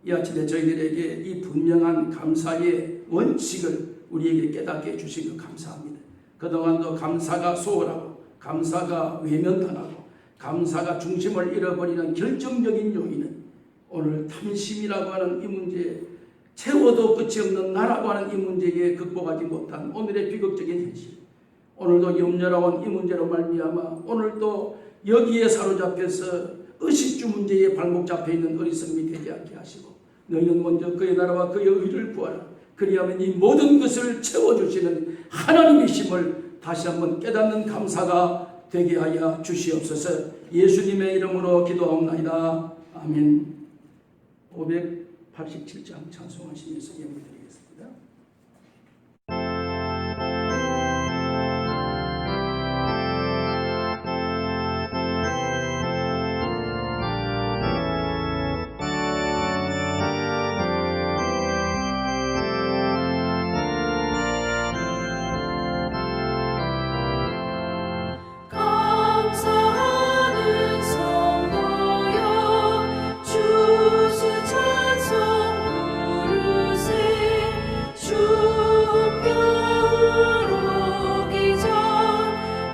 Speaker 1: 이 아침에 저희들에게 이 분명한 감사의 원칙을 우리에게 깨닫게 해주신 것 감사합니다. 그동안도 감사가 소홀하고 감사가 외면당하고 감사가 중심을 잃어버리는 결정적인 요인은 오늘 탐심이라고 하는 이 문제에 채워도 끝이 없는 나라고 하는 이 문제에 극복하지 못한 오늘의 비극적인 현실, 오늘도 염려라고 이 문제로 말미암아 오늘도 여기에 사로잡혀서 의식주 문제에 발목 잡혀있는 어리석음이 되지 않게 하시고 너희는 먼저 그의 나라와 그의 의를 구하라. 그리하면 이 모든 것을 채워주시는 하나님이심을 다시 한번 깨닫는 감사가 되게 하여 주시옵소서. 예수님의 이름으로 기도하옵나이다. 아멘. 587장 찬송하시면서 예물드리겠습니다.
Speaker 3: 감사하는 성도여 주수 찬송 부르세 주병으로 오기 전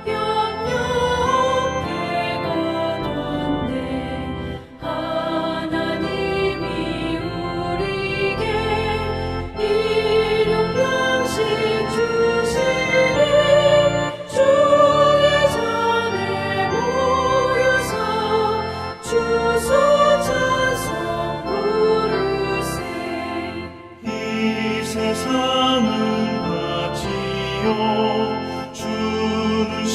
Speaker 3: 염려없게 가던데 하나님이 우리에게 일용량씩 주시니 주의 전에 모여서 주소 찬송 부르세.
Speaker 2: 이 세상은 가지요 주는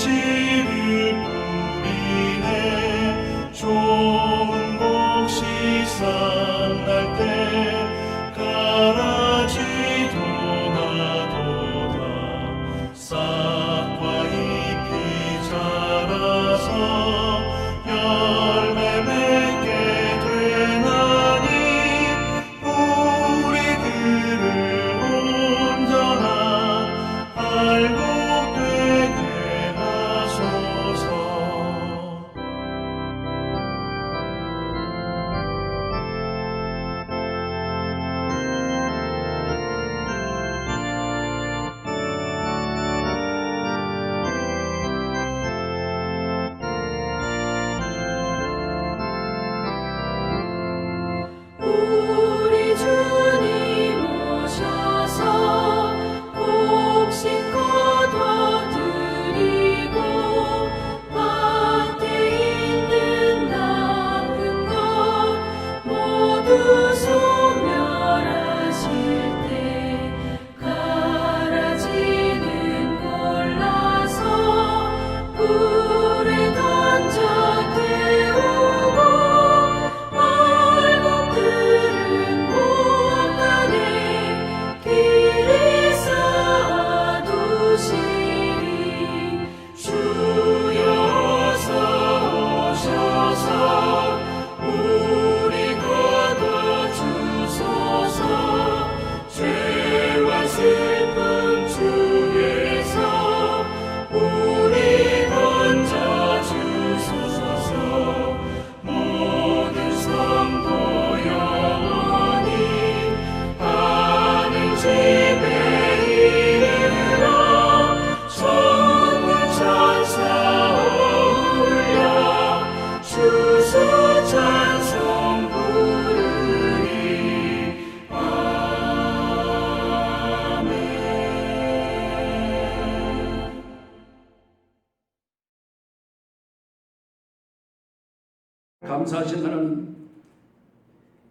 Speaker 1: 감사하신 하나님,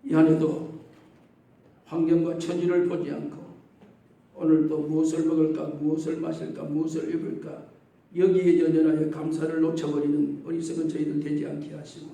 Speaker 1: 이 한해도 환경과 처지를 보지 않고 오늘도 무엇을 먹을까, 무엇을 마실까, 무엇을 입을까 여기에 연연하여 감사를 놓쳐버리는 어리석은 저희들 되지 않게 하시고,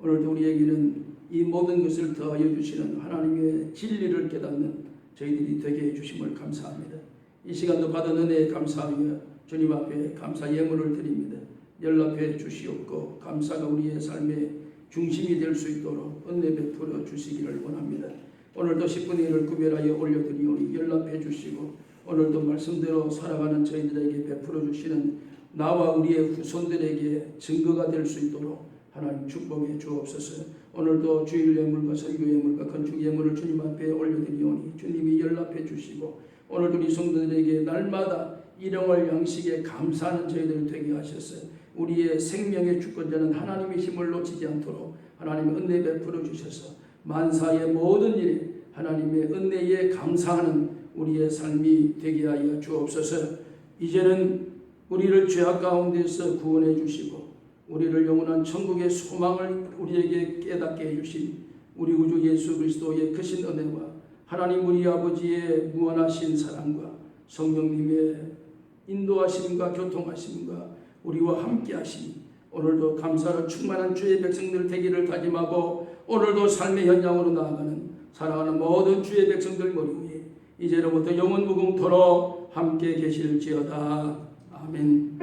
Speaker 1: 오늘도 우리에게는 이 모든 것을 더하여 주시는 하나님의 진리를 깨닫는 저희들이 되게 해주심을 감사합니다. 이 시간도 받은 은혜에 감사하며 주님 앞에 감사 예물을 드립니다. 연락해 주시옵고 감사가 우리의 삶의 중심이 될 수 있도록 은혜 베풀어 주시기를 원합니다. 오늘도 10분의 1을 구별하여 올려드리오니 연락해 주시고, 오늘도 말씀대로 살아가는 저희들에게 베풀어 주시는 나와 우리의 후손들에게 증거가 될 수 있도록 하나님 축복해 주옵소서. 오늘도 주일 예물과 설교 예물과 건축 예물을 주님 앞에 올려드리오니 주님이 연락해 주시고, 오늘도 우리 성도들에게 날마다 일용할 양식에 감사하는 저희들 되게 하셔서 우리의 생명의 주권자는 하나님이심을 놓치지 않도록 하나님 은혜 베풀어 주셔서 만사의 모든 일에 하나님의 은혜에 감사하는 우리의 삶이 되게 하여 주옵소서. 이제는 우리를 죄악 가운데서 구원해 주시고 우리를 영원한 천국의 소망을 우리에게 깨닫게 해주신 우리 구주 예수 그리스도의 크신 은혜와 하나님 우리 아버지의 무한하신 사랑과 성령님의 인도하심과 교통하심과 우리와 함께 하심이 오늘도 감사로 충만한 주의 백성들 되기를 다짐하고, 오늘도 삶의 현장으로 나아가는 사랑하는 모든 주의 백성들 머리 위에 이제로부터 영원 무궁토록 함께 계실지어다. 아멘.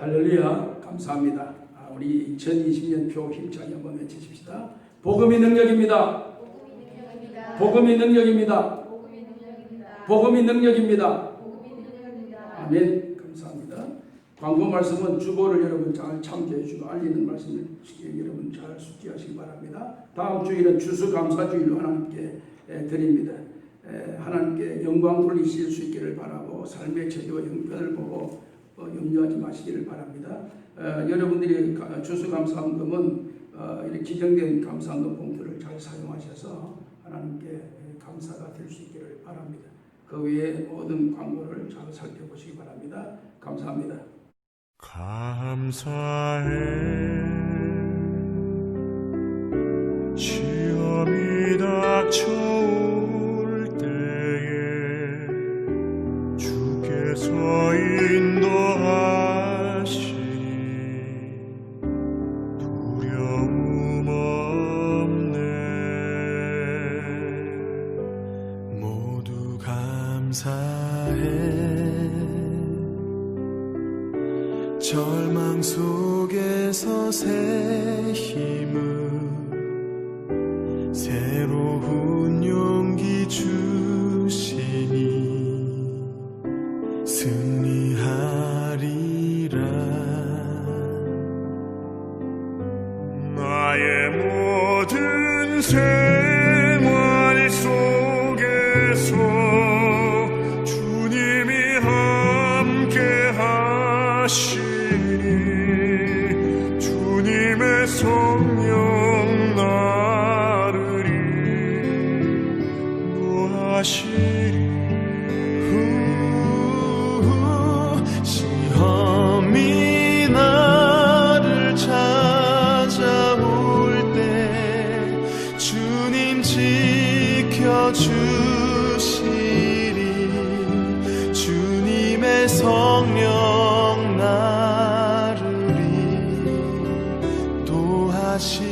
Speaker 1: 할렐루야, 감사합니다. 우리 2020년 표 힘차게 한번 외치십시다. 복음이 능력입니다. 복음이 능력입니다. 복음이 능력입니다. 아멘. 감사합니다. 광고 말씀은 주보를 여러분 잘 참조해 주고 알리는 말씀을 여러분 잘 숙지하시기 바랍니다. 다음 주일은 추수감사주일로 하나님께 드립니다. 하나님께 영광 돌리실 수 있기를 바라고 삶의 처지와 형편을 보고 염려하지 마시기를 바랍니다. 여러분들이 추수감사헌금은 이렇게 지정된 감사헌금 봉투를 잘 사용하셔서 하나님께 감사가 될 수 있기를 바랍니다. 그 외에 모든 광고를 잘 살펴보시기 바랍니다. 감사합니다.
Speaker 2: 감사해 시험이 닥쳐올 때에 주께서 인도하시니 두려움 없네. 모두 감사해 절망 속에서 새 힘을 새로운 용기 주시니 승리하리라. 나의 모든 생활 속에서 주님이 함께 하시니 주님의 성령 나를 인도하시리. 시험이 나를 찾아올 때 주님 지켜주시리. 주님의 성령 나를 인도하시리.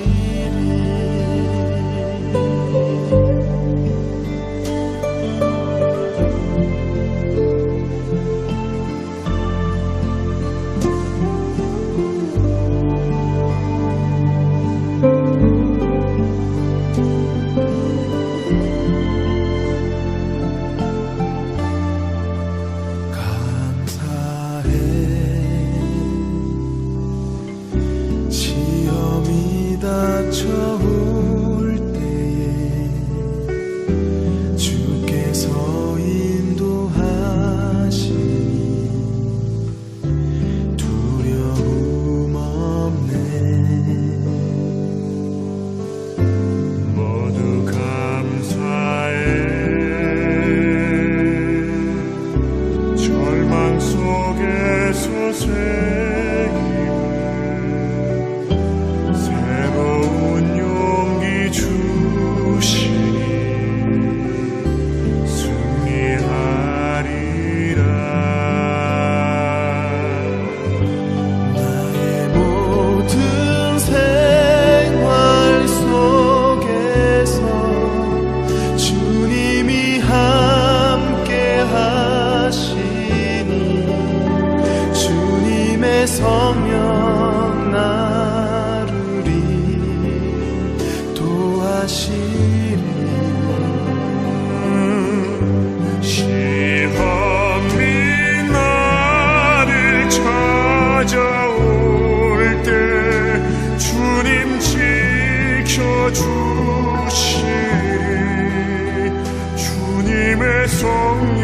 Speaker 2: 성령